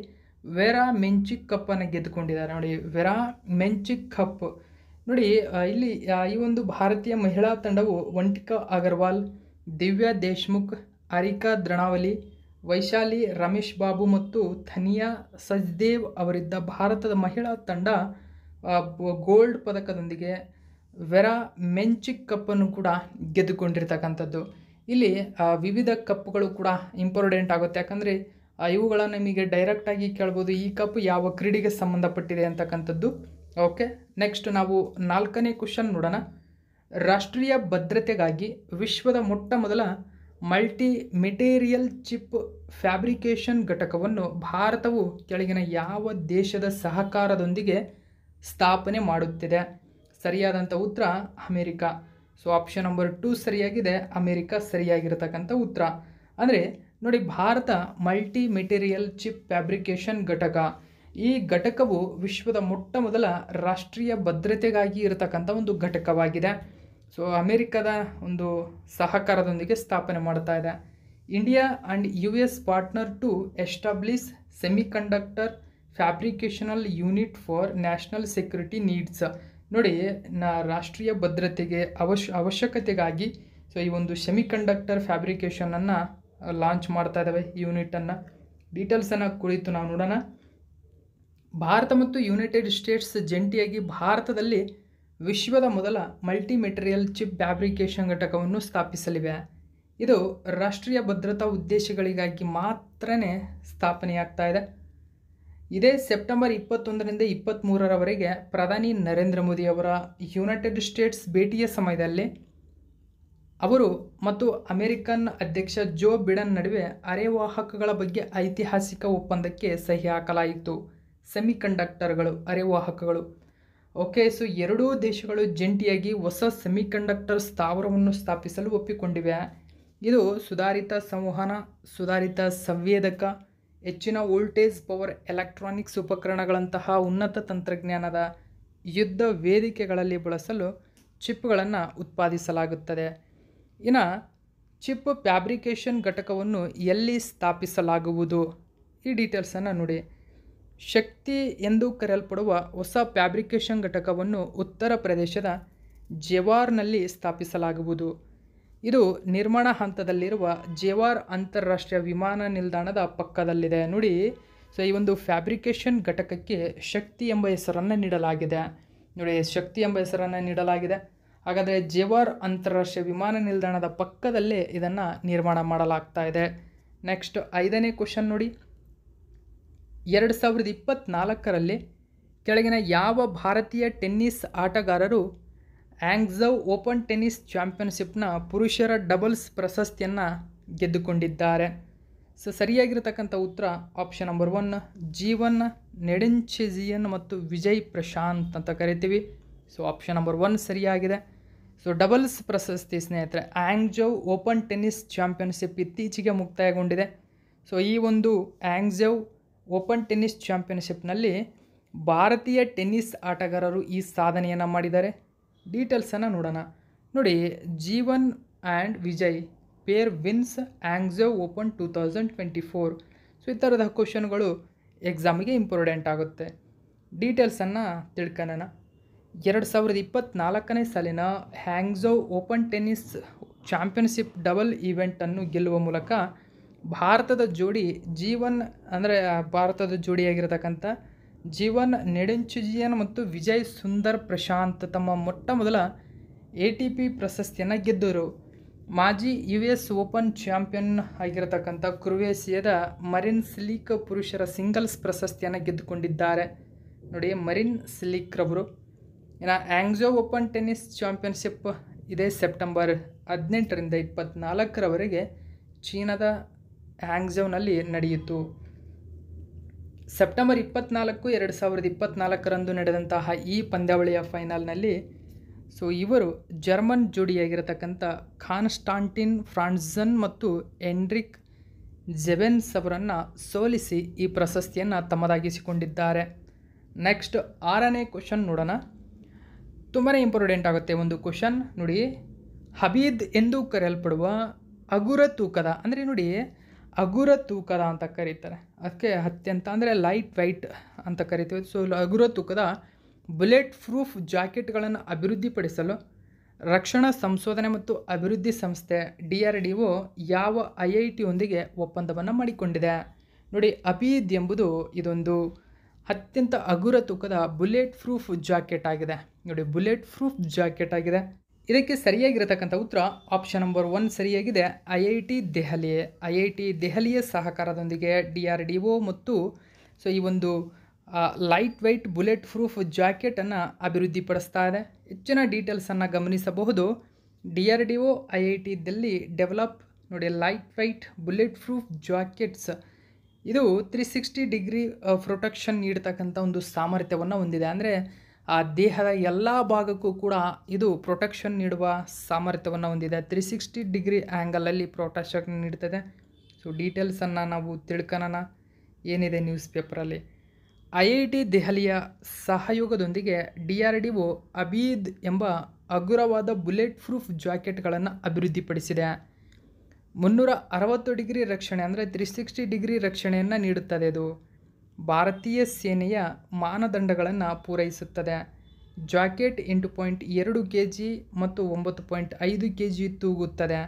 ವೆರಾ ಮೆಂಚಿಕ್ ಕಪ್ಪನ್ನು ಗೆದ್ದುಕೊಂಡಿದ್ದಾರೆ. ನೋಡಿ, ವೆರಾ ಮೆಂಚಿಕ್ ಕಪ್ ನೋಡಿ. ಇಲ್ಲಿ ಈ ಒಂದು ಭಾರತೀಯ ಮಹಿಳಾ ತಂಡವು ವಂಟಿಕಾ ಅಗರ್ವಾಲ್, ದಿವ್ಯಾ ದೇಶ್ಮುಖ್, ಅರಿಕಾ ದ್ರೋಣಾವಲಿ, ವೈಶಾಲಿ ರಮೇಶ್ ಬಾಬು ಮತ್ತು ಥನಿಯಾ ಸಚ್ದೇವ್ ಅವರಿದ್ದ ಭಾರತದ ಮಹಿಳಾ ತಂಡ ಗೋಲ್ಡ್ ಪದಕದೊಂದಿಗೆ ವೆರಾ ಮೆಂಚಿಕ್ ಕಪ್ಪನ್ನು ಕೂಡ ಗೆದ್ದುಕೊಂಡಿರ್ತಕ್ಕಂಥದ್ದು. ಇಲ್ಲಿ ವಿವಿಧ ಕಪ್ಗಳು ಕೂಡ ಇಂಪಾರ್ಟೆಂಟ್ ಆಗುತ್ತೆ, ಯಾಕಂದರೆ ಇವುಗಳನ್ನು ನಿಮಗೆ ಡೈರೆಕ್ಟಾಗಿ ಕೇಳ್ಬೋದು, ಈ ಕಪ್ ಯಾವ ಕ್ರೀಡೆಗೆ ಸಂಬಂಧಪಟ್ಟಿದೆ ಅಂತಕ್ಕಂಥದ್ದು. ಓಕೆ, ನೆಕ್ಸ್ಟ್ ನಾವು 4ನೇ ಕ್ವಶನ್ ನೋಡೋಣ. ರಾಷ್ಟ್ರೀಯ ಭದ್ರತೆಗಾಗಿ ವಿಶ್ವದ ಮೊಟ್ಟ ಮೊದಲ ಮಲ್ಟಿ ಮೆಟೀರಿಯಲ್ ಚಿಪ್ ಫ್ಯಾಬ್ರಿಕೇಷನ್ ಘಟಕವನ್ನು ಭಾರತವು ಕೆಳಗಿನ ಯಾವ ದೇಶದ ಸಹಕಾರದೊಂದಿಗೆ ಸ್ಥಾಪನೆ ಮಾಡುತ್ತಿದೆ? ಸರಿಯಾದಂಥ ಉತ್ತರ ಅಮೇರಿಕಾ. ಸೊ ಆಪ್ಷನ್ ನಂಬರ್ 2 ಸರಿಯಾಗಿದೆ, ಅಮೇರಿಕಾ ಸರಿಯಾಗಿರತಕ್ಕಂಥ ಉತ್ತರ. ಅಂದರೆ ನೋಡಿ, Bharat multi material chip fabrication ಘಟಕ, ಈ ಘಟಕವು ವಿಶ್ವದ ಮೊಟ್ಟ ಮೊದಲ ರಾಷ್ಟ್ರೀಯ ಭದ್ರತೆಗಾಗಿ ಇರತಕ್ಕಂಥ ಒಂದು ಘಟಕವಾಗಿದೆ. ಸೊ ಅಮೇರಿಕದ ಒಂದು ಸಹಕಾರದೊಂದಿಗೆ ಸ್ಥಾಪನೆ ಮಾಡ್ತಾ ಇದೆ. India and US partner to establish semiconductor fabricational unit for national security needs. ನೋಡಿ, ರಾಷ್ಟ್ರೀಯ ಭದ್ರತೆಗೆ ಅವಶ್ಯಕತೆಗಾಗಿ ಸೊ ಈ ಒಂದು ಸೆಮಿಕಂಡಕ್ಟರ್ ಫ್ಯಾಬ್ರಿಕೇಷನನ್ನು ಲಾಂಚ್ ಮಾಡ್ತಾ ಇದ್ದಾವೆ, ಯೂನಿಟನ್ನು. ಡೀಟೇಲ್ಸನ್ನು ಕುರಿತು ನಾವು ನೋಡೋಣ. ಭಾರತ ಮತ್ತು ಯುನೈಟೆಡ್ ಸ್ಟೇಟ್ಸ್ ಜಂಟಿಯಾಗಿ ಭಾರತದಲ್ಲಿ ವಿಶ್ವದ ಮೊದಲ ಮಲ್ಟಿ ಮೆಟೀರಿಯಲ್ ಚಿಪ್ ಫ್ಯಾಬ್ರಿಕೇಷನ್ ಘಟಕವನ್ನು ಸ್ಥಾಪಿಸಲಿವೆ. ಇದು ರಾಷ್ಟ್ರೀಯ ಭದ್ರತಾ ಉದ್ದೇಶಗಳಿಗಾಗಿ ಮಾತ್ರನೇ ಸ್ಥಾಪನೆಯಾಗ್ತಾ ಇದೆ. ಇದೇ ಸೆಪ್ಟೆಂಬರ್ 21ರಿಂದ 23ರವರೆಗೆ ಪ್ರಧಾನಿ ನರೇಂದ್ರ ಮೋದಿ ಅವರ ಯುನೈಟೆಡ್ ಸ್ಟೇಟ್ಸ್ ಭೇಟಿಯ ಸಮಯದಲ್ಲಿ ಅವರು ಮತ್ತು ಅಮೆರಿಕನ್ ಅಧ್ಯಕ್ಷ ಜೋ ಬಿಡನ್ ನಡುವೆ ಅರೆವಾಹಕಗಳ ಬಗ್ಗೆ ಐತಿಹಾಸಿಕ ಒಪ್ಪಂದಕ್ಕೆ ಸಹಿ ಹಾಕಲಾಯಿತು. ಸೆಮಿಕಂಡಕ್ಟರ್ಗಳು, ಅರೆವಾಹಕಗಳು. ಓಕೆ, ಸೊ ಎರಡೂ ದೇಶಗಳು ಜಂಟಿಯಾಗಿ ಹೊಸ ಸೆಮಿಕಂಡಕ್ಟರ್ ಸ್ಥಾವರವನ್ನು ಸ್ಥಾಪಿಸಲು ಒಪ್ಪಿಕೊಂಡಿವೆ. ಇದು ಸುಧಾರಿತ ಸಂವಹನ, ಸುಧಾರಿತ ಸಂವೇದಕ, ಹೆಚ್ಚಿನ ವೋಲ್ಟೇಜ್ ಪವರ್ ಎಲೆಕ್ಟ್ರಾನಿಕ್ಸ್ ಉಪಕರಣಗಳಂತಹ ಉನ್ನತ ತಂತ್ರಜ್ಞಾನದ ಯುದ್ಧ ವೇದಿಕೆಗಳಲ್ಲಿ ಬಳಸಲು ಚಿಪ್ಗಳನ್ನು ಉತ್ಪಾದಿಸಲಾಗುತ್ತದೆ. ಇನ್ನು ಚಿಪ್ ಫ್ಯಾಬ್ರಿಕೇಷನ್ ಘಟಕವನ್ನು ಎಲ್ಲಿ ಸ್ಥಾಪಿಸಲಾಗುವುದು? ಈ ಡೀಟೇಲ್ಸನ್ನು ನೋಡಿ. ಶಕ್ತಿ ಎಂದು ಕರೆಯಲ್ಪಡುವ ಹೊಸ ಫ್ಯಾಬ್ರಿಕೇಷನ್ ಘಟಕವನ್ನು ಉತ್ತರ ಪ್ರದೇಶದ ಜೇವಾರ್ನಲ್ಲಿ ಸ್ಥಾಪಿಸಲಾಗುವುದು. ಇದು ನಿರ್ಮಾಣ ಹಂತದಲ್ಲಿರುವ ಜೇವಾರ್ ಅಂತಾರಾಷ್ಟ್ರೀಯ ವಿಮಾನ ನಿಲ್ದಾಣದ ಪಕ್ಕದಲ್ಲಿದೆ. ನೋಡಿ, ಸೊ ಈ ಒಂದು ಫ್ಯಾಬ್ರಿಕೇಷನ್ ಘಟಕಕ್ಕೆ ಶಕ್ತಿ ಎಂಬ ಹೆಸರನ್ನು ನೀಡಲಾಗಿದೆ. ನೋಡಿ, ಶಕ್ತಿ ಎಂಬ ಹೆಸರನ್ನು ನೀಡಲಾಗಿದೆ. ಹಾಗಾದರೆ ಜೇವಾರ್ ಅಂತಾರಾಷ್ಟ್ರೀಯ ವಿಮಾನ ನಿಲ್ದಾಣದ ಪಕ್ಕದಲ್ಲೇ ಇದನ್ನು ನಿರ್ಮಾಣ ಮಾಡಲಾಗ್ತಾ ಇದೆ. ನೆಕ್ಸ್ಟ್ 5ನೇ ಕ್ವಶನ್ ನೋಡಿ. 2024ರಲ್ಲಿ ಕೆಳಗಿನ ಯಾವ ಭಾರತೀಯ ಟೆನ್ನಿಸ್ ಆಟಗಾರರು ಆಂಗ್ಝೌ ಓಪನ್ ಟೆನ್ನಿಸ್ ಚಾಂಪಿಯನ್ಶಿಪ್ನ ಪುರುಷರ ಡಬಲ್ಸ್ ಪ್ರಶಸ್ತಿಯನ್ನು ಗೆದ್ದುಕೊಂಡಿದ್ದಾರೆ? ಸೊ ಸರಿಯಾಗಿರತಕ್ಕಂಥ ಉತ್ತರ ಆಪ್ಷನ್ ನಂಬರ್ 1, ಜೀವನ್ ನೆಡುಂಚೆಜಿಯನ್ ಮತ್ತು ವಿಜಯ್ ಪ್ರಶಾಂತ್ ಅಂತ ಕರಿತೀವಿ. ಸೊ ಆಪ್ಷನ್ ನಂಬರ್ 1 ಸರಿಯಾಗಿದೆ. ಸೊ ಡಬಲ್ಸ್ ಪ್ರಶಸ್ತಿ ಸ್ನೇಹಿತರೆ, ಆಂಗ್ಝೌ ಓಪನ್ ಟೆನ್ನಿಸ್ ಚಾಂಪಿಯನ್ಶಿಪ್ ಇತ್ತೀಚೆಗೆ ಮುಕ್ತಾಯಗೊಂಡಿದೆ. ಸೊ ಈ ಒಂದು ಆಂಗ್ಝೌ ಓಪನ್ ಟೆನ್ನಿಸ್ ಚಾಂಪಿಯನ್ಶಿಪ್ನಲ್ಲಿ ಭಾರತೀಯ ಟೆನ್ನಿಸ್ ಆಟಗಾರರು ಈ ಸಾಧನೆಯನ್ನು ಮಾಡಿದ್ದಾರೆ. ಡೀಟೇಲ್ಸನ್ನು ನೋಡೋಣ. ನೋಡಿ, Jeevan and Vijay pair wins Hangzhou open 2024. So ಈ ಥರದ ಕ್ವಶನ್ಗಳು ಎಕ್ಸಾಮಿಗೆ ಇಂಪಾರ್ಟೆಂಟ್ ಆಗುತ್ತೆ. ಡೀಟೇಲ್ಸನ್ನು ತಿಳ್ಕೊಳ್ಳೋಣ. 2024ನೇ ಸಾಲಿನ ಆಂಗ್ಝೌ ಓಪನ್ ಟೆನ್ನಿಸ್ ಚಾಂಪಿಯನ್ಶಿಪ್ ಡಬಲ್ ಈವೆಂಟನ್ನು ಗೆಲ್ಲುವ ಮೂಲಕ ಭಾರತದ ಜೋಡಿ ಭಾರತದ ಜೋಡಿಯಾಗಿರತಕ್ಕಂಥ ಜೀವನ್ ನೆಡುಂಚೆಜಿಯನ್ ಮತ್ತು ವಿಜಯ್ ಸುಂದರ್ ಪ್ರಶಾಂತ್ ತಮ್ಮ ಮೊಟ್ಟ ಮೊದಲ ATP ಪ್ರಶಸ್ತಿಯನ್ನು ಗೆದ್ದರು. ಮಾಜಿ US ಓಪನ್ ಚಾಂಪಿಯನ್ ಆಗಿರತಕ್ಕಂಥ ಕ್ರೊವೇಷಿಯಾದ ಮರಿನ್ ಸಿಲಿಕ್ ಪುರುಷರ ಸಿಂಗಲ್ಸ್ ಪ್ರಶಸ್ತಿಯನ್ನು ಗೆದ್ದುಕೊಂಡಿದ್ದಾರೆ. ನೋಡಿ, ಮರಿನ್ ಸಿಲಿಕ್ ರವರು. ಇನ್ನು ಆಂಗ್ಝೌ ಓಪನ್ ಟೆನ್ನಿಸ್ ಚಾಂಪಿಯನ್ಶಿಪ್ ಇದೇ ಸೆಪ್ಟೆಂಬರ್ 18ರಿಂದ 24ರವರೆಗೆ ಚೀನಾದ ಆಂಗ್ಝೌನಲ್ಲಿ ನಡೆಯಿತು. ಸೆಪ್ಟೆಂಬರ್ 24, 2024ರಂದು ನಡೆದಂತಹ ಈ ಪಂದ್ಯಾವಳಿಯ ಫೈನಲ್ನಲ್ಲಿ ಸೊ ಇವರು ಜರ್ಮನ್ ಜೋಡಿಯಾಗಿರತಕ್ಕಂಥ ಕಾನ್ಸ್ಟಾಂಟಿನ್ ಫ್ರಾನ್ಝನ್ ಮತ್ತು ಎಂಡ್ರಿಕ್ ಜೆವೆನ್ಸ್ ಅವರನ್ನು ಸೋಲಿಸಿ ಈ ಪ್ರಶಸ್ತಿಯನ್ನು ತಮ್ಮದಾಗಿಸಿಕೊಂಡಿದ್ದಾರೆ. ನೆಕ್ಸ್ಟ್ 6ನೇ ಕ್ವಶನ್ ನೋಡೋಣ. ತುಂಬಾ ಇಂಪಾರ್ಟೆಂಟ್ ಆಗುತ್ತೆ ಒಂದು ಕ್ವಶನ್ ನೋಡಿ. ಹಬೀದ್ ಎಂದು ಕರೆಯಲ್ಪಡುವ ಹಗುರ ತೂಕದ ಅಂದರೆ ನೋಡಿ ಹಗುರ ತೂಕದ ಅಂತ ಕರೀತಾರೆ, ಅದಕ್ಕೆ ಅತ್ಯಂತ ಅಂದರೆ ಲೈಟ್ ವೈಟ್ ಅಂತ ಕರಿತೀವಿ. ಸೊ ಹಗುರ ತೂಕದ ಬುಲೆಟ್ ಪ್ರೂಫ್ ಜಾಕೆಟ್ಗಳನ್ನು ಅಭಿವೃದ್ಧಿಪಡಿಸಲು ರಕ್ಷಣಾ ಸಂಶೋಧನೆ ಮತ್ತು ಅಭಿವೃದ್ಧಿ ಸಂಸ್ಥೆ DRDO ಯಾವ IIT ಯೊಂದಿಗೆ ಒಪ್ಪಂದವನ್ನು ಮಾಡಿಕೊಂಡಿದೆ? ನೋಡಿ, ಹಬೀದ್ ಎಂಬುದು ಇದೊಂದು ಅತ್ಯಂತ ಹಗುರ ತೂಕದ ಬುಲೆಟ್ ಪ್ರೂಫ್ ಜಾಕೆಟ್ ಆಗಿದೆ. ನೋಡಿ, ಬುಲೆಟ್ ಪ್ರೂಫ್ ಜಾಕೆಟ್ ಆಗಿದೆ. ಇದಕ್ಕೆ ಸರಿಯಾಗಿರತಕ್ಕಂಥ ಉತ್ತರ ಆಪ್ಷನ್ ನಂಬರ್ 1 ಸರಿಯಾಗಿದೆ. IIT ದೆಹಲಿ. IIT ದೆಹಲಿಯ ಸಹಕಾರದೊಂದಿಗೆ DRDO ಮತ್ತು ಸೊ ಈ ಒಂದು ಲೈಟ್ ವೈಟ್ ಬುಲೆಟ್ ಪ್ರೂಫ್ ಜಾಕೆಟನ್ನು ಅಭಿವೃದ್ಧಿಪಡಿಸ್ತಾ ಇದೆ. ಹೆಚ್ಚಿನ ಡೀಟೇಲ್ಸನ್ನು ಗಮನಿಸಬಹುದು. DRDO IIT ದಲ್ಲಿ ಡೆವಲಪ್ ನೋಡಿ light white bullet proof jackets. ಇದು 360 ಡಿಗ್ರಿ ಪ್ರೊಟೆಕ್ಷನ್ ನೀಡತಕ್ಕಂಥ ಒಂದು ಸಾಮರ್ಥ್ಯವನ್ನು ಹೊಂದಿದೆ. ಅಂದರೆ ಆ ದೇಹದ ಎಲ್ಲ ಭಾಗಕ್ಕೂ ಕೂಡ ಇದು ಪ್ರೊಟೆಕ್ಷನ್ ನೀಡುವ ಸಾಮರ್ಥ್ಯವನ್ನು ಹೊಂದಿದೆ. 360 ಡಿಗ್ರಿ ಆ್ಯಂಗಲಲ್ಲಿ ಪ್ರೊಟೆಕ್ಷನ್ ನೀಡ್ತದೆ. ಸೊ ಡೀಟೇಲ್ಸನ್ನು ನಾವು ತಿಳ್ಕೊಳ್ಳೋಣ ಏನಿದೆ ನ್ಯೂಸ್ ಪೇಪರಲ್ಲಿ. IIT ದೆಹಲಿಯ ಸಹಯೋಗದೊಂದಿಗೆ DRDO ಹಬೀದ್ ಎಂಬ ಹಗುರವಾದ ಬುಲೆಟ್ ಪ್ರೂಫ್ ಜಾಕೆಟ್ಗಳನ್ನು ಅಭಿವೃದ್ಧಿಪಡಿಸಿದೆ. 360 ಡಿಗ್ರಿ ರಕ್ಷಣೆ ಅಂದರೆ 360 ಡಿಗ್ರಿ ರಕ್ಷಣೆಯನ್ನು ನೀಡುತ್ತದೆ. ಇದು ಭಾರತೀಯ ಸೇನೆಯ ಮಾನದಂಡಗಳನ್ನು ಪೂರೈಸುತ್ತದೆ. ಜಾಕೆಟ್ 8.2 kg ಮತ್ತು 9.5 kg ತೂಗುತ್ತದೆ.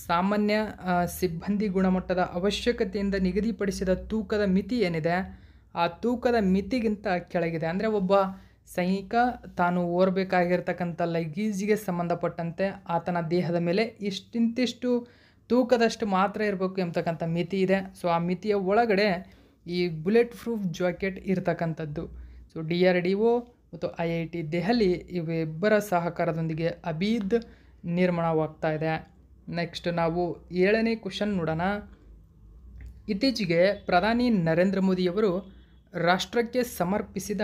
ಸಾಮಾನ್ಯ ಸಿಬ್ಬಂದಿ ಗುಣಮಟ್ಟದ ಅವಶ್ಯಕತೆಯಿಂದ ನಿಗದಿಪಡಿಸಿದ ತೂಕದ ಮಿತಿ ಏನಿದೆ ಆ ತೂಕದ ಮಿತಿಗಿಂತ ಕೆಳಗಿದೆ. ಅಂದರೆ ಒಬ್ಬ ಸೈನಿಕ ತಾನು ಓರಬೇಕಾಗಿರ್ತಕ್ಕಂಥ ಲಗೇಜಿಗೆ ಸಂಬಂಧಪಟ್ಟಂತೆ ಆತನ ದೇಹದ ಮೇಲೆ ಇಷ್ಟಿಂತಿಷ್ಟು ತೂಕದಷ್ಟು ಮಾತ್ರ ಇರಬೇಕು ಎಂಬತಕ್ಕಂಥ ಮಿತಿ ಇದೆ. ಸೊ ಆ ಮಿತಿಯ ಒಳಗಡೆ ಈ ಬುಲೆಟ್ ಪ್ರೂಫ್ ಜಾಕೆಟ್ ಇರತಕ್ಕಂಥದ್ದು. ಸೊ DRDO ಮತ್ತು IIT ದೆಹಲಿ ಇವಿಬ್ಬರ ಸಹಕಾರದೊಂದಿಗೆ ಹಬೀದ್ ನಿರ್ಮಾಣವಾಗ್ತಾ ಇದೆ. ನೆಕ್ಸ್ಟ್ ನಾವು 7ನೇ ಕ್ವಶನ್ ನೋಡೋಣ. ಇತ್ತೀಚೆಗೆ ಪ್ರಧಾನಿ ನರೇಂದ್ರ ಮೋದಿಯವರು ರಾಷ್ಟ್ರಕ್ಕೆ ಸಮರ್ಪಿಸಿದ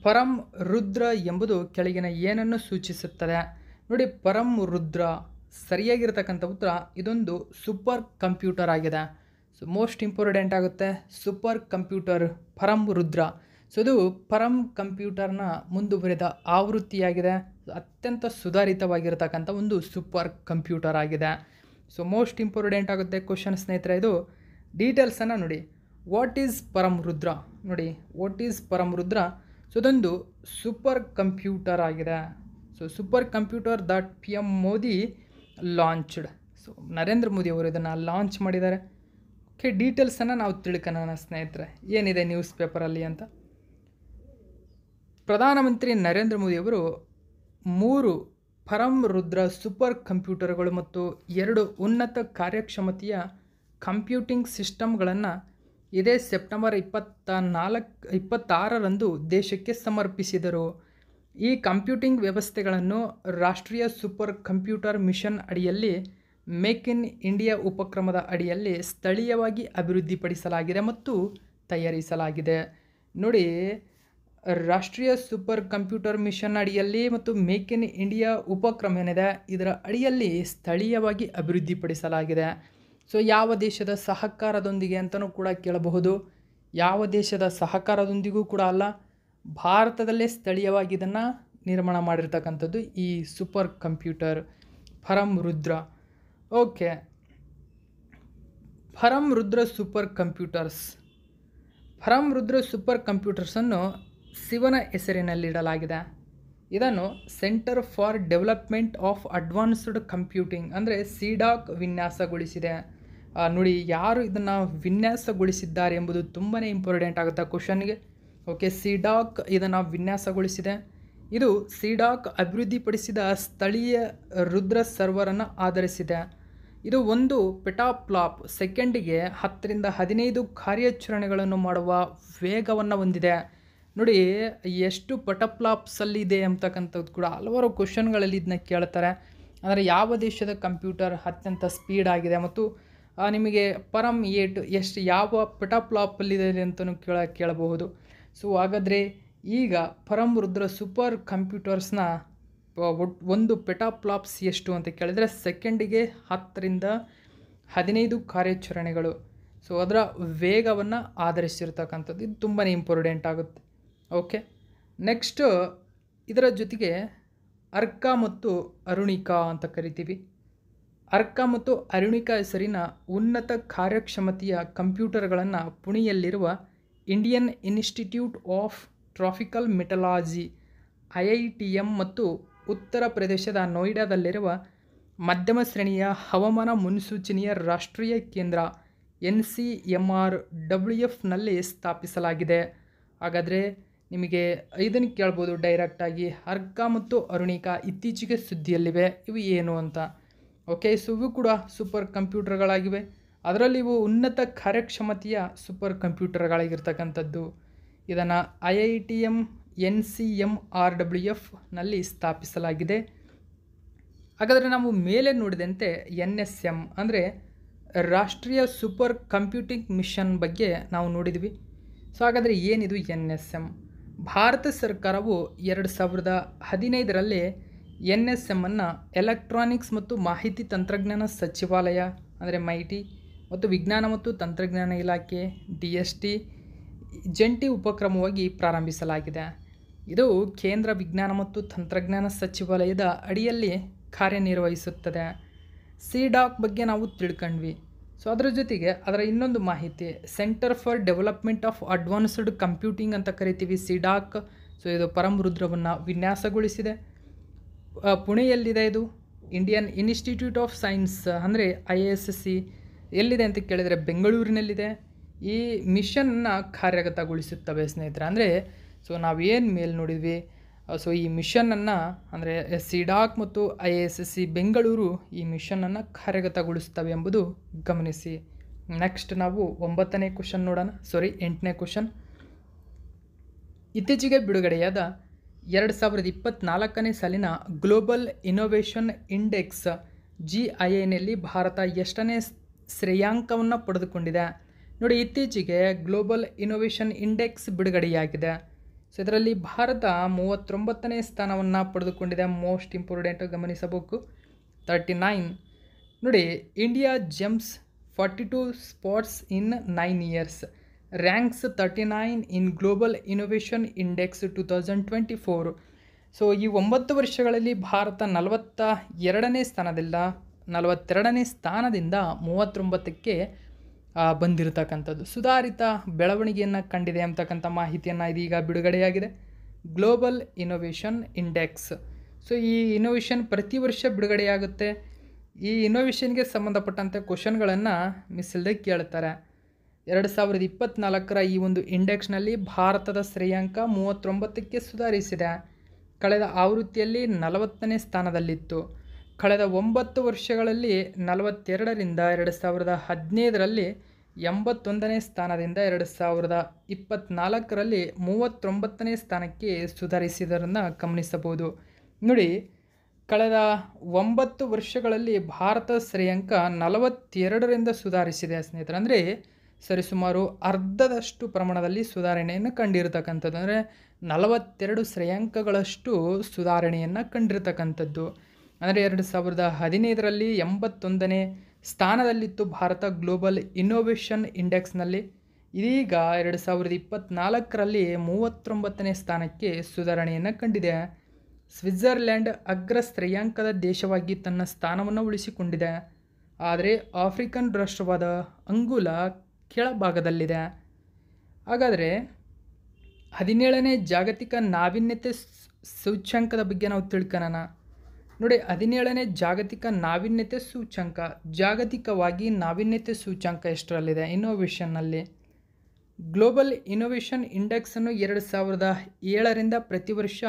ಪರಂ ರುದ್ರ ಎಂಬುದು ಕೆಳಗಿನ ಏನನ್ನು ಸೂಚಿಸುತ್ತದೆ? ನೋಡಿ, ಪರಂ ರುದ್ರ ಸರಿಯಾಗಿರ್ತಕ್ಕಂಥ ಉತ್ತರ ಇದೊಂದು ಸೂಪರ್ ಕಂಪ್ಯೂಟರ್ ಆಗಿದೆ. ಸೊ ಮೋಸ್ಟ್ ಇಂಪಾರ್ಟೆಂಟ್ ಆಗುತ್ತೆ ಸೂಪರ್ ಕಂಪ್ಯೂಟರ್ ಪರಂ ರುದ್ರ. ಸೊ ಇದು ಪರಂ ಕಂಪ್ಯೂಟರ್ನ ಮುಂದುವರೆದ ಆವೃತ್ತಿಯಾಗಿದೆ. ಅತ್ಯಂತ ಸುಧಾರಿತವಾಗಿರ್ತಕ್ಕಂಥ ಒಂದು ಸೂಪರ್ ಕಂಪ್ಯೂಟರ್ ಆಗಿದೆ. ಸೊ ಮೋಸ್ಟ್ ಇಂಪಾರ್ಟೆಂಟ್ ಆಗುತ್ತೆ ಕ್ವಶನ್ ಸ್ನೇಹಿತರೆ. ಇದು ಡೀಟೇಲ್ಸನ್ನು ನೋಡಿ. ವಾಟ್ ಈಸ್ ಪರಂ ರುದ್ರ? ನೋಡಿ, what is Param Rudra? So ಇದೊಂದು ಸೂಪರ್ ಕಂಪ್ಯೂಟರ್ ಆಗಿದೆ. So super computer that PM Modi launched. So Narendra Modi ಅವರು ಇದನ್ನು ಲಾಂಚ್ ಮಾಡಿದ್ದಾರೆ. ಓಕೆ, ಡೀಟೇಲ್ಸನ್ನು ನಾವು ತಿಳ್ಕೊಳ್ಳೋಣ ಸ್ನೇಹಿತರೆ ಏನಿದೆ ನ್ಯೂಸ್ ಪೇಪರಲ್ಲಿ ಅಂತ. ಪ್ರಧಾನಮಂತ್ರಿ ನರೇಂದ್ರ ಮೋದಿಯವರು 3 ಪರಂ ರುದ್ರ ಸೂಪರ್ ಕಂಪ್ಯೂಟರ್ಗಳು ಮತ್ತು 2 ಉನ್ನತ ಕಾರ್ಯಕ್ಷಮತೆಯ ಕಂಪ್ಯೂಟಿಂಗ್ ಸಿಸ್ಟಮ್ಗಳನ್ನು ಇದೇ ಸೆಪ್ಟೆಂಬರ್ 26ರಂದು ದೇಶಕ್ಕೆ ಸಮರ್ಪಿಸಿದರು. ಈ ಕಂಪ್ಯೂಟಿಂಗ್ ವ್ಯವಸ್ಥೆಗಳನ್ನು ರಾಷ್ಟ್ರೀಯ ಸೂಪರ್ ಕಂಪ್ಯೂಟರ್ ಮಿಷನ್ ಅಡಿಯಲ್ಲಿ ಮೇಕ್ ಇನ್ ಇಂಡಿಯಾ ಉಪಕ್ರಮದ ಅಡಿಯಲ್ಲಿ ಸ್ಥಳೀಯವಾಗಿ ಅಭಿವೃದ್ಧಿಪಡಿಸಲಾಗಿದೆ ಮತ್ತು ತಯಾರಿಸಲಾಗಿದೆ. ನೋಡಿ, ರಾಷ್ಟ್ರೀಯ ಸೂಪರ್ ಕಂಪ್ಯೂಟರ್ ಮಿಷನ್ ಅಡಿಯಲ್ಲಿ ಮತ್ತು ಮೇಕ್ ಇನ್ ಇಂಡಿಯಾ ಉಪಕ್ರಮ ಏನಿದೆ ಇದರ ಅಡಿಯಲ್ಲಿ ಸ್ಥಳೀಯವಾಗಿ ಅಭಿವೃದ್ಧಿಪಡಿಸಲಾಗಿದೆ. ಸೊ ಯಾವ ದೇಶದ ಸಹಕಾರದೊಂದಿಗೆ ಅಂತಲೂ ಕೂಡ ಕೇಳಬಹುದು. ಯಾವ ದೇಶದ ಸಹಕಾರದೊಂದಿಗೂ ಕೂಡ ಅಲ್ಲ, ಭಾರತದಲ್ಲೇ ಸ್ಥಳೀಯವಾಗಿ ಇದನ್ನು ನಿರ್ಮಾಣ ಮಾಡಿರ್ತಕ್ಕಂಥದ್ದು ಈ ಸೂಪರ್ ಕಂಪ್ಯೂಟರ್ ಪರಂ ರುದ್ರ. ಓಕೆ, ಪರಂ ರುದ್ರ ಸೂಪರ್ ಕಂಪ್ಯೂಟರ್ಸ್. ಪರಂ ರುದ್ರ ಸೂಪರ್ ಕಂಪ್ಯೂಟರ್ಸನ್ನು ಶಿವನ ಹೆಸರಿನಲ್ಲಿಡಲಾಗಿದೆ. ಇದನ್ನು centre for development of advanced computing ಅಂದರೆ CDAC ವಿನ್ಯಾಸಗೊಳಿಸಿದೆ. ನೋಡಿ, ಯಾರು ಇದನ್ನು ವಿನ್ಯಾಸಗೊಳಿಸಿದ್ದಾರೆ ಎಂಬುದು ತುಂಬಾ ಇಂಪಾರ್ಟೆಂಟ್ ಆಗುತ್ತೆ ಕ್ವಶನ್ಗೆ. ಓಕೆ, CDAC ಇದನ್ನು ವಿನ್ಯಾಸಗೊಳಿಸಿದೆ. ಇದು CDAC ಅಭಿವೃದ್ಧಿಪಡಿಸಿದ ಸ್ಥಳೀಯ ರುದ್ರ ಸರ್ವರನ್ನು ಆಧರಿಸಿದೆ. ಇದು ಒಂದು ಪೆಟಾಪ್ಲಾಪ್ ಸೆಕೆಂಡಿಗೆ 10 ರಿಂದ 15 ಕಾರ್ಯಾಚರಣೆಗಳನ್ನು ಮಾಡುವ ವೇಗವನ್ನು ಹೊಂದಿದೆ. ನೋಡಿ, ಎಷ್ಟು ಪೆಟಾಪ್ಲಾಪ್ಸಲ್ಲಿದೆ ಅಂತಕ್ಕಂಥದ್ದು ಕೂಡ ಹಲವಾರು ಕ್ವಶನ್ಗಳಲ್ಲಿ ಇದನ್ನ ಕೇಳ್ತಾರೆ. ಅಂದರೆ ಯಾವ ದೇಶದ ಕಂಪ್ಯೂಟರ್ ಅತ್ಯಂತ ಸ್ಪೀಡ್ ಆಗಿದೆ ಮತ್ತು ನಿಮಗೆ ಪರಂ 8 ಎಷ್ಟು ಯಾವ ಪೆಟಾಪ್ಲಾಪಲ್ಲಿದೆ ಅಂತಲೂ ಕೇಳಬಹುದು. ಸೊ ಹಾಗಾದರೆ ಈಗ ಪರಂ ರುದ್ರ ಸೂಪರ್ ಕಂಪ್ಯೂಟರ್ಸ್ನ ಒಂದು ಪೆಟಾಪ್ಲಾಪ್ಸ್ ಎಷ್ಟು ಅಂತ ಕೇಳಿದರೆ ಸೆಕೆಂಡಿಗೆ 10 ರಿಂದ 15 ಕಾರ್ಯಾಚರಣೆಗಳು. ಸೊ ಅದರ ವೇಗವನ್ನು ಆಧರಿಸಿರ್ತಕ್ಕಂಥದ್ದು ಇದು ತುಂಬಾ ಇಂಪಾರ್ಟೆಂಟ್ ಆಗುತ್ತೆ. ಓಕೆ, ನೆಕ್ಸ್ಟು ಇದರ ಜೊತೆಗೆ ಅರ್ಕ ಮತ್ತು ಅರುಣಿಕಾ ಅಂತ ಕರಿತೀವಿ. ಅರ್ಕ ಮತ್ತು ಅರುಣಿಕಾ ಹೆಸರಿನ ಉನ್ನತ ಕಾರ್ಯಕ್ಷಮತೆಯ ಕಂಪ್ಯೂಟರ್ಗಳನ್ನು ಪುಣೆಯಲ್ಲಿರುವ Indian Institute of Tropical Meteorology IITM ಮತ್ತು ಉತ್ತರ ಪ್ರದೇಶದ ನೋಯ್ಡಾದಲ್ಲಿರುವ ಮಧ್ಯಮ ಶ್ರೇಣಿಯ ಹವಾಮಾನ ಮುನ್ಸೂಚನೆಯ ರಾಷ್ಟ್ರೀಯ ಕೇಂದ್ರ NCMRWFನಲ್ಲಿ ಸ್ಥಾಪಿಸಲಾಗಿದೆ. ಹಾಗಾದರೆ ನಿಮಗೆ ಇದನ್ನು ಕೇಳ್ಬೋದು ಡೈರೆಕ್ಟಾಗಿ, ಅರ್ಕ ಮತ್ತು ಅರುಣಿಕಾ ಇತ್ತೀಚೆಗೆ ಸುದ್ದಿಯಲ್ಲಿವೆ, ಇವು ಏನು ಅಂತ. ಓಕೆ, ಸೊ ಇವು ಕೂಡ ಸೂಪರ್ ಕಂಪ್ಯೂಟರ್ಗಳಾಗಿವೆ. ಅದರಲ್ಲಿ ಇವು ಉನ್ನತ ಕಾರ್ಯಕ್ಷಮತೆಯ ಸೂಪರ್ ಕಂಪ್ಯೂಟರ್ಗಳಾಗಿರ್ತಕ್ಕಂಥದ್ದು. ಇದನ್ನು IITM NCMRWFನಲ್ಲಿ ಸ್ಥಾಪಿಸಲಾಗಿದೆ. ಹಾಗಾದರೆ ನಾವು ಮೇಲೆ ನೋಡಿದಂತೆ NSM ಅಂದರೆ ರಾಷ್ಟ್ರೀಯ ಸೂಪರ್ ಕಂಪ್ಯೂಟಿಂಗ್ ಮಿಷನ್ ಬಗ್ಗೆ ನಾವು ನೋಡಿದ್ವಿ. ಸೊ ಹಾಗಾದರೆ ಏನಿದು NSM? ಭಾರತ ಸರ್ಕಾರವು 2015ರಲ್ಲಿ NSM ಅನ್ನು ಎಲೆಕ್ಟ್ರಾನಿಕ್ಸ್ ಮತ್ತು ಮಾಹಿತಿ ತಂತ್ರಜ್ಞಾನ ಸಚಿವಾಲಯ ಅಂದರೆ MeitY ಮತ್ತು ವಿಜ್ಞಾನ ಮತ್ತು ತಂತ್ರಜ್ಞಾನ ಇಲಾಖೆ DST ಜಂಟಿ ಉಪಕ್ರಮವಾಗಿ ಪ್ರಾರಂಭಿಸಲಾಗಿದೆ. ಇದು ಕೇಂದ್ರ ವಿಜ್ಞಾನ ಮತ್ತು ತಂತ್ರಜ್ಞಾನ ಸಚಿವಾಲಯದ ಅಡಿಯಲ್ಲಿ ಕಾರ್ಯನಿರ್ವಹಿಸುತ್ತದೆ. CDAC ಬಗ್ಗೆ ನಾವು ತಿಳ್ಕೊಂಡ್ವಿ. ಸೊ ಅದರ ಜೊತೆಗೆ ಅದರ ಇನ್ನೊಂದು ಮಾಹಿತಿ, centre for development of advanced computing ಅಂತ ಕರಿತೀವಿ CDAC. ಸೊ ಇದು ಪರಮರುದ್ರವನ್ನು ವಿನ್ಯಾಸಗೊಳಿಸಿದೆ. ಪುಣೆಯಲ್ಲಿದೆ. ಇದು ಇಂಡಿಯನ್ ಇನ್ಸ್ಟಿಟ್ಯೂಟ್ ಆಫ್ ಸೈನ್ಸ್ ಅಂದರೆ IISc ಎಲ್ಲಿದೆ ಅಂತ ಕೇಳಿದರೆ ಬೆಂಗಳೂರಿನಲ್ಲಿದೆ. ಈ ಮಿಷನ್ನ ಕಾರ್ಯಗತಗೊಳಿಸುತ್ತವೆ ಸ್ನೇಹಿತರೆ. ಅಂದರೆ ಸೊ ನಾವೇನು ಮೇಲೆ ನೋಡಿದ್ವಿ, ಸೊ ಈ ಮಿಷನನ್ನು ಅಂದರೆ CDAC ಮತ್ತು IISc ಬೆಂಗಳೂರು ಈ ಮಿಷನನ್ನು ಕಾರ್ಯಗತಗೊಳಿಸ್ತವೆ ಎಂಬುದು ಗಮನಿಸಿ. ನೆಕ್ಸ್ಟ್ ನಾವು 8ನೇ ಕ್ವಶನ್ ನೋಡೋಣ. 8ನೇ ಕ್ವಶನ್. ಇತ್ತೀಚೆಗೆ ಬಿಡುಗಡೆಯಾದ 2024ನೇ ಸಾಲಿನ ಗ್ಲೋಬಲ್ ಇನೋವೇಷನ್ ಇಂಡೆಕ್ಸ್ GIIನಲ್ಲಿ ಭಾರತ ಎಷ್ಟನೇ ಶ್ರೇಯಾಂಕವನ್ನು ಪಡೆದುಕೊಂಡಿದೆ? ನೋಡಿ, ಇತ್ತೀಚೆಗೆ ಗ್ಲೋಬಲ್ ಇನೋವೇಷನ್ ಇಂಡೆಕ್ಸ್ ಬಿಡುಗಡೆಯಾಗಿದೆ. ಸೊ ಇದರಲ್ಲಿ ಭಾರತ 39ನೇ ಸ್ಥಾನವನ್ನು ಪಡೆದುಕೊಂಡಿದೆ. ಮೋಸ್ಟ್ ಇಂಪಾರ್ಟೆಂಟ್ ಗಮನಿಸಬೇಕು, 39. ನೋಡಿ, India jumps 42 spots in 9 years, ranks 39 in global innovation index 2024. So ಈ 9 ವರ್ಷಗಳಲ್ಲಿ ಭಾರತ 42ನೇ ಸ್ಥಾನದಿಂದ 39ಕ್ಕೆ ಬಂದಿರತಕ್ಕಂಥದ್ದು. ಸುಧಾರಿತ ಬೆಳವಣಿಗೆಯನ್ನು ಕಂಡಿದೆ ಅಂತಕ್ಕಂಥ ಮಾಹಿತಿಯನ್ನು ಇದೀಗ ಬಿಡುಗಡೆಯಾಗಿದೆ. Global innovation index. ಸೊ ಈ ಇನೋವೇಷನ್ ಪ್ರತಿ ವರ್ಷ ಬಿಡುಗಡೆಯಾಗುತ್ತೆ. ಈ ಇನೋವೇಷನ್ಗೆ ಸಂಬಂಧಪಟ್ಟಂತೆ ಕ್ವಶನ್ಗಳನ್ನು ಮಿಸ್ ಇಲ್ಲದೆ ಕೇಳ್ತಾರೆ. 2024ರ ಈ ಒಂದು ಇಂಡೆಕ್ಸ್ನಲ್ಲಿ ಭಾರತದ ಶ್ರೇಯಾಂಕ 39ಕ್ಕೆ ಸುಧಾರಿಸಿದೆ. ಕಳೆದ ಆವೃತ್ತಿಯಲ್ಲಿ 40ನೇ ಸ್ಥಾನದಲ್ಲಿತ್ತು. ಕಳೆದ 9 ವರ್ಷಗಳಲ್ಲಿ 42ರಿಂದ 2015ರಲ್ಲಿ 81ನೇ ಸ್ಥಾನದಿಂದ 2024ರಲ್ಲಿ 39ನೇ ಸ್ಥಾನಕ್ಕೆ ಸುಧಾರಿಸಿದರನ್ನು ಗಮನಿಸಬಹುದು. ನೋಡಿ, ಕಳೆದ 9 ವರ್ಷಗಳಲ್ಲಿ ಭಾರತ ಶ್ರೇಯಾಂಕ 42ರಿಂದ ಸುಧಾರಿಸಿದೆ ಸ್ನೇಹಿತರೆ. ಅಂದರೆ ಸರಿಸುಮಾರು ಅರ್ಧದಷ್ಟು ಪ್ರಮಾಣದಲ್ಲಿ ಸುಧಾರಣೆಯನ್ನು ಕಂಡಿರತಕ್ಕಂಥದ್ದು. ಅಂದರೆ 42 ಶ್ರೇಯಾಂಕಗಳಷ್ಟು ಸುಧಾರಣೆಯನ್ನು ಕಂಡಿರತಕ್ಕಂಥದ್ದು. ಅಂದರೆ 2015ರಲ್ಲಿ 81ನೇ ಸ್ಥಾನದಲ್ಲಿತ್ತು ಭಾರತ ಗ್ಲೋಬಲ್ ಇನೋವೇಷನ್ ಇಂಡೆಕ್ಸ್ನಲ್ಲಿ. ಇದೀಗ 2024ರಲ್ಲಿ 39ನೇ ಸ್ಥಾನಕ್ಕೆ ಸುಧಾರಣೆಯನ್ನು ಕಂಡಿದೆ. ಸ್ವಿಟ್ಜರ್ಲ್ಯಾಂಡ್ ಅಗ್ರ ಶ್ರೇಯಾಂಕದ ದೇಶವಾಗಿ ತನ್ನ ಸ್ಥಾನವನ್ನು ಉಳಿಸಿಕೊಂಡಿದೆ. ಆದರೆ ಆಫ್ರಿಕನ್ ರಾಷ್ಟ್ರವಾದ ಅಂಗೋಲಾ ಕೆಳಭಾಗದಲ್ಲಿದೆ. ಹಾಗಾದರೆ 17ನೇ ಜಾಗತಿಕ ನಾವೀನ್ಯತೆ ಸೂಚ್ಯಂಕದ ಬಗ್ಗೆ ನಾವು ತಿಳ್ಕೊಳ್ಳೋಣ. ನೋಡಿ, 17ನೇ ಜಾಗತಿಕ ನಾವೀನ್ಯತೆ ಸೂಚ್ಯಂಕ, ಜಾಗತಿಕವಾಗಿ ನಾವೀನ್ಯತೆ ಸೂಚ್ಯಂಕ ಎಷ್ಟರಲ್ಲಿದೆ? ಇನೋವೇಷನ್ನಲ್ಲಿ. ಗ್ಲೋಬಲ್ ಇನೋವೇಷನ್ ಇಂಡೆಕ್ಸನ್ನು 2007ರಿಂದ ಪ್ರತಿ ವರ್ಷ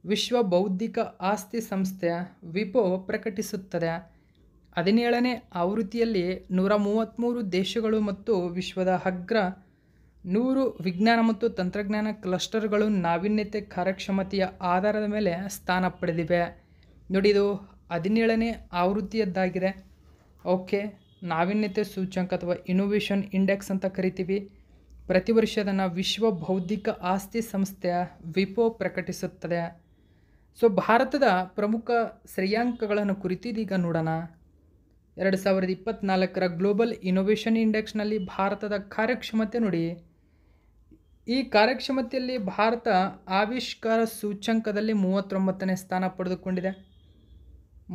ವಿಶ್ವ ಬೌದ್ಧಿಕ ಆಸ್ತಿ ಸಂಸ್ಥೆ ವಿಪೋ ಪ್ರಕಟಿಸುತ್ತದೆ. 17ನೇ ಆವೃತ್ತಿಯಲ್ಲಿ 133 ದೇಶಗಳು ಮತ್ತು ವಿಶ್ವದ ಅಗ್ರ 100 ವಿಜ್ಞಾನ ಮತ್ತು ತಂತ್ರಜ್ಞಾನ ಕ್ಲಸ್ಟರ್ಗಳು ನಾವೀನ್ಯತೆ ಕಾರ್ಯಕ್ಷಮತೆಯ ಆಧಾರದ ಮೇಲೆ ಸ್ಥಾನ ಪಡೆದಿವೆ. ನೋಡಿ, ಇದು 17ನೇ ಆವೃತ್ತಿಯದ್ದಾಗಿದೆ. ಓಕೆ, ನಾವೀನ್ಯತೆ ಸೂಚ್ಯಂಕ ಅಥವಾ ಇನೋವೇಷನ್ ಇಂಡೆಕ್ಸ್ ಅಂತ ಕರಿತೀವಿ. ಪ್ರತಿ ವರ್ಷ ಅದನ್ನು ವಿಶ್ವ ಬೌದ್ಧಿಕ ಆಸ್ತಿ ಸಂಸ್ಥೆ ವಿಪೋ ಪ್ರಕಟಿಸುತ್ತದೆ. ಸೊ ಭಾರತದ ಪ್ರಮುಖ ಶ್ರೇಯಾಂಕಗಳನ್ನು ಕುರಿತು ಇದೀಗ ನೋಡೋಣ. 2024ರ ಗ್ಲೋಬಲ್ ಇನೋವೇಷನ್ ಇಂಡೆಕ್ಸ್ನಲ್ಲಿ ಭಾರತದ ಕಾರ್ಯಕ್ಷಮತೆ ನೋಡಿ, ಈ ಕಾರ್ಯಕ್ಷಮತೆಯಲ್ಲಿ ಭಾರತ ಆವಿಷ್ಕಾರ ಸೂಚ್ಯಂಕದಲ್ಲಿ 39ನೇ ಸ್ಥಾನ ಪಡೆದುಕೊಂಡಿದೆ.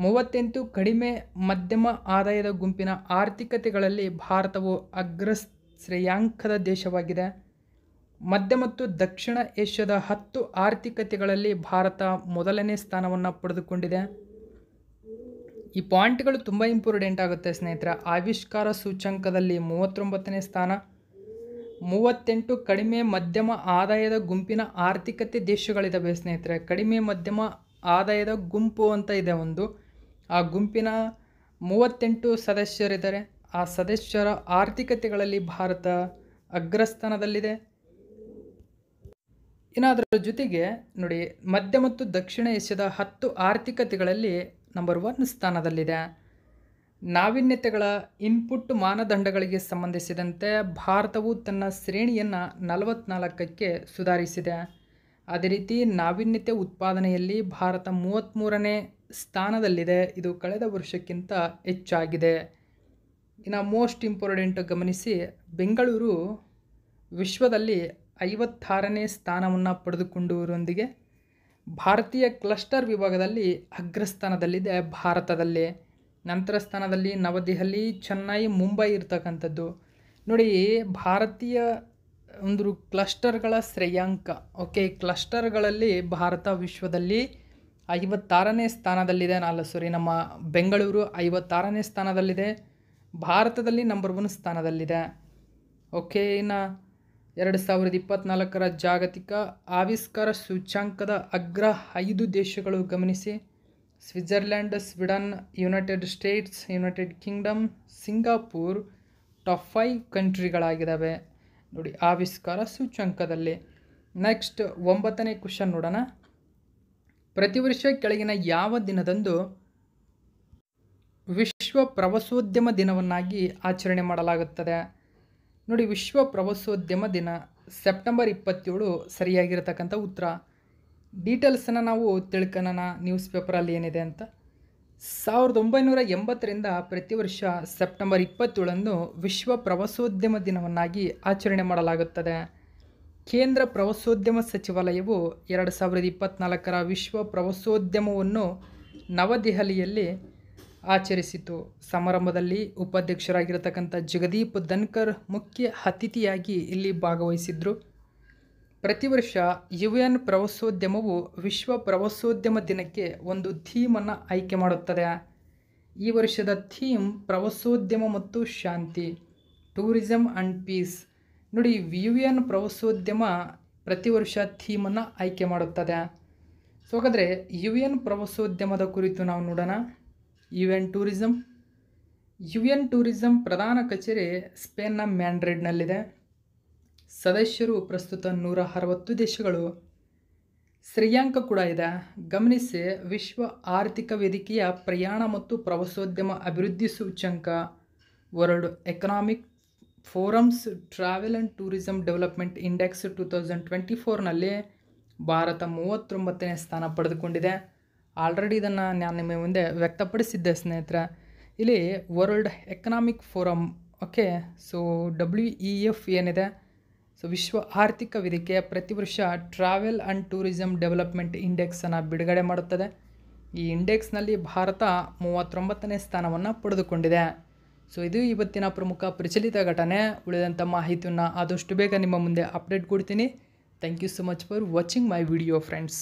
38 ಕಡಿಮೆ ಮಧ್ಯಮ ಆದಾಯದ ಗುಂಪಿನ ಆರ್ಥಿಕತೆಗಳಲ್ಲಿ ಭಾರತವು ಅಗ್ರ ಶ್ರೇಯಾಂಕದ ದೇಶವಾಗಿದೆ. ಮಧ್ಯ ಮತ್ತು ದಕ್ಷಿಣ ಏಷ್ಯಾದ 10 ಆರ್ಥಿಕತೆಗಳಲ್ಲಿ ಭಾರತ ಮೊದಲನೇ ಸ್ಥಾನವನ್ನು ಪಡೆದುಕೊಂಡಿದೆ. ಈ ಪಾಯಿಂಟ್ಗಳು ತುಂಬ ಇಂಪಾರ್ಟೆಂಟ್ ಆಗುತ್ತೆ ಸ್ನೇಹಿತರೆ. ಆವಿಷ್ಕಾರ ಸೂಚ್ಯಂಕದಲ್ಲಿ 39ನೇ ಸ್ಥಾನ, 38 ಕಡಿಮೆ ಮಧ್ಯಮ ಆದಾಯದ ಗುಂಪಿನ ಆರ್ಥಿಕತೆ ದೇಶಗಳಿದ್ದಾವೆ ಸ್ನೇಹಿತರೆ. ಕಡಿಮೆ ಮಧ್ಯಮ ಆದಾಯದ ಗುಂಪು ಅಂತ ಇದೆ ಒಂದು, ಆ ಗುಂಪಿನ 38 ಸದಸ್ಯರಿದ್ದಾರೆ. ಆ ಸದಸ್ಯರ ಆರ್ಥಿಕತೆಗಳಲ್ಲಿ ಭಾರತ ಅಗ್ರಸ್ಥಾನದಲ್ಲಿದೆ. ಇನ್ನು ಅದರ ಜೊತೆಗೆ ನೋಡಿ, ಮಧ್ಯ ಮತ್ತು ದಕ್ಷಿಣ ಏಷ್ಯಾದ 10 ಆರ್ಥಿಕತೆಗಳಲ್ಲಿ ನಂಬರ್ 1 ಸ್ಥಾನದಲ್ಲಿದೆ. ನಾವೀನ್ಯತೆಗಳ ಇನ್ಪುಟ್ ಮಾನದಂಡಗಳಿಗೆ ಸಂಬಂಧಿಸಿದಂತೆ ಭಾರತವು ತನ್ನ ಶ್ರೇಣಿಯನ್ನು 44ಕ್ಕೆ ಸುಧಾರಿಸಿದೆ. ಅದೇ ರೀತಿ ನಾವೀನ್ಯತೆ ಉತ್ಪಾದನೆಯಲ್ಲಿ ಭಾರತ 33ನೇ ಸ್ಥಾನದಲ್ಲಿದೆ. ಇದು ಕಳೆದ ವರ್ಷಕ್ಕಿಂತ ಹೆಚ್ಚಾಗಿದೆ. ಇನ್ನು ಮೋಸ್ಟ್ ಇಂಪಾರ್ಟೆಂಟ್ ಗಮನಿಸಿ, ಬೆಂಗಳೂರು ವಿಶ್ವದಲ್ಲಿ 56ನೇ ಸ್ಥಾನವನ್ನು ಪಡೆದುಕೊಂಡಿರುವುದರೊಂದಿಗೆ ಭಾರತೀಯ ಕ್ಲಸ್ಟರ್ ವಿಭಾಗದಲ್ಲಿ ಅಗ್ರಸ್ಥಾನದಲ್ಲಿದೆ ಭಾರತದಲ್ಲಿ. ನಂತರ ಸ್ಥಾನದಲ್ಲಿ ನವದೆಹಲಿ, ಚೆನ್ನೈ, ಮುಂಬೈ ಇರ್ತಕ್ಕಂಥದ್ದು. ನೋಡಿ, ಭಾರತೀಯ ಒಂದು ಕ್ಲಸ್ಟರ್ಗಳ ಶ್ರೇಯಾಂಕ, ಓಕೆ, ಕ್ಲಸ್ಟರ್ಗಳಲ್ಲಿ ಭಾರತ ವಿಶ್ವದಲ್ಲಿ 56ನೇ ಸ್ಥಾನದಲ್ಲಿದೆ. ನಮ್ಮ ಬೆಂಗಳೂರು 56ನೇ ಸ್ಥಾನದಲ್ಲಿದೆ. ಭಾರತದಲ್ಲಿ ನಂಬರ್ 1 ಸ್ಥಾನದಲ್ಲಿದೆ. ಓಕೆ, ಇನ್ನು 2024ರ ಜಾಗತಿಕ ಆವಿಷ್ಕಾರ ಸೂಚ್ಯಂಕದ ಅಗ್ರ 5 ದೇಶಗಳು ಗಮನಿಸಿ: Switzerland, Sweden, United States, United Kingdom, Singapore top 5 ಕಂಟ್ರಿಗಳಾಗಿದ್ದಾವೆ ನೋಡಿ ಆವಿಷ್ಕಾರ ಸೂಚ್ಯಂಕದಲ್ಲಿ. ನೆಕ್ಸ್ಟ್ 9ನೇ ಕ್ವಶನ್ ನೋಡೋಣ. ಪ್ರತಿ ವರ್ಷ ಕೆಳಗಿನ ಯಾವ ದಿನದಂದು ವಿಶ್ವ ಪ್ರವಾಸೋದ್ಯಮ ದಿನವನ್ನಾಗಿ ಆಚರಣೆ ಮಾಡಲಾಗುತ್ತದೆ? ನೋಡಿ, ವಿಶ್ವ ಪ್ರವಾಸೋದ್ಯಮ ದಿನ ಸೆಪ್ಟೆಂಬರ್ 27 ಸರಿಯಾಗಿರತಕ್ಕಂಥ ಉತ್ತರ. ಡೀಟೇಲ್ಸನ್ನು ನಾವು ತಿಳ್ಕೊಳ್ಳೋಣ ನ್ಯೂಸ್ ಪೇಪರಲ್ಲಿ ಏನಿದೆ ಅಂತ. 1980ರಿಂದ ಪ್ರತಿ ವರ್ಷ ಸೆಪ್ಟೆಂಬರ್ 27 ವಿಶ್ವ ಪ್ರವಾಸೋದ್ಯಮ ದಿನವನ್ನಾಗಿ ಆಚರಣೆ ಮಾಡಲಾಗುತ್ತದೆ. ಕೇಂದ್ರ ಪ್ರವಾಸೋದ್ಯಮ ಸಚಿವಾಲಯವು 2024ರ ವಿಶ್ವ ಪ್ರವಾಸೋದ್ಯಮವನ್ನು ನವದೆಹಲಿಯಲ್ಲಿ ಆಚರಿಸಿತು. ಸಮಾರಂಭದಲ್ಲಿ ಉಪಾಧ್ಯಕ್ಷರಾಗಿರತಕ್ಕಂಥ ಜಗದೀಪ್ ಧನ್ಕರ್ ಮುಖ್ಯ ಅತಿಥಿಯಾಗಿ ಇಲ್ಲಿ ಭಾಗವಹಿಸಿದ್ರು. ಪ್ರತಿ ವರ್ಷ UN ಪ್ರವಾಸೋದ್ಯಮವು ವಿಶ್ವ ಪ್ರವಾಸೋದ್ಯಮ ದಿನಕ್ಕೆ ಒಂದು ಥೀಮನ್ನು ಆಯ್ಕೆ ಮಾಡುತ್ತದೆ. ಈ ವರ್ಷದ ಥೀಮ್ ಪ್ರವಾಸೋದ್ಯಮ ಮತ್ತು ಶಾಂತಿ, ಟೂರಿಸಮ್ ಆ್ಯಂಡ್ ಪೀಸ್. ನೋಡಿ, UN ಪ್ರವಾಸೋದ್ಯಮ ಪ್ರತಿ ವರ್ಷ ಥೀಮನ್ನು ಆಯ್ಕೆ ಮಾಡುತ್ತದೆ. ಸೊ ಹಾಗಾದರೆ UN ಪ್ರವಾಸೋದ್ಯಮದ ಕುರಿತು ನಾವು ನೋಡೋಣ. UN ಟೂರಿಸಂ ಪ್ರಧಾನ ಕಚೇರಿ ಸ್ಪೇನ್ನ ಮ್ಯಾಡ್ರಿಡ್ನಲ್ಲಿದೆ. ಸದಸ್ಯರು ಪ್ರಸ್ತುತ 160 ದೇಶಗಳು. ಶ್ರೇಯಾಂಕ ಕೂಡ ಇದೆ, ಗಮನಿಸಿ. ವಿಶ್ವ ಆರ್ಥಿಕ ವೇದಿಕೆಯ ಪ್ರಯಾಣ ಮತ್ತು ಪ್ರವಾಸೋದ್ಯಮ ಅಭಿವೃದ್ಧಿ ಸೂಚ್ಯಂಕ, World Economic Forum's Travel and Tourism Development Index 2024ನಲ್ಲಿ ಭಾರತ 39ನೇ ಸ್ಥಾನ ಪಡೆದುಕೊಂಡಿದೆ. ಆಲ್ರೆಡಿ ಇದನ್ನು ನಾನು ನಿಮ್ಮ ಮುಂದೆ ವ್ಯಕ್ತಪಡಿಸಿದ್ದೆ ಸ್ನೇಹಿತರೆ. ಇಲ್ಲಿ world economic forum, okay, so WEF ಏನಿದೆ, ಸೊ ವಿಶ್ವ ಆರ್ಥಿಕ ವೇದಿಕೆ ಪ್ರತಿ ವರ್ಷ ಟ್ರಾವೆಲ್ ಆ್ಯಂಡ್ ಟೂರಿಸಂ ಡೆವಲಪ್ಮೆಂಟ್ ಇಂಡೆಕ್ಸನ್ನು ಬಿಡುಗಡೆ ಮಾಡುತ್ತದೆ. ಈ ಇಂಡೆಕ್ಸ್ನಲ್ಲಿ ಭಾರತ 39ನೇ ಸ್ಥಾನವನ್ನು ಪಡೆದುಕೊಂಡಿದೆ. ಸೊ ಇದು ಇವತ್ತಿನ ಪ್ರಮುಖ ಪ್ರಚಲಿತ ಘಟನೆ. ಉಳಿದಂಥ ಮಾಹಿತಿಯನ್ನು ಆದಷ್ಟು ಬೇಗ ನಿಮ್ಮ ಮುಂದೆ ಅಪ್ಡೇಟ್ ಕೊಡ್ತೀನಿ. Thank you so much for watching my video friends.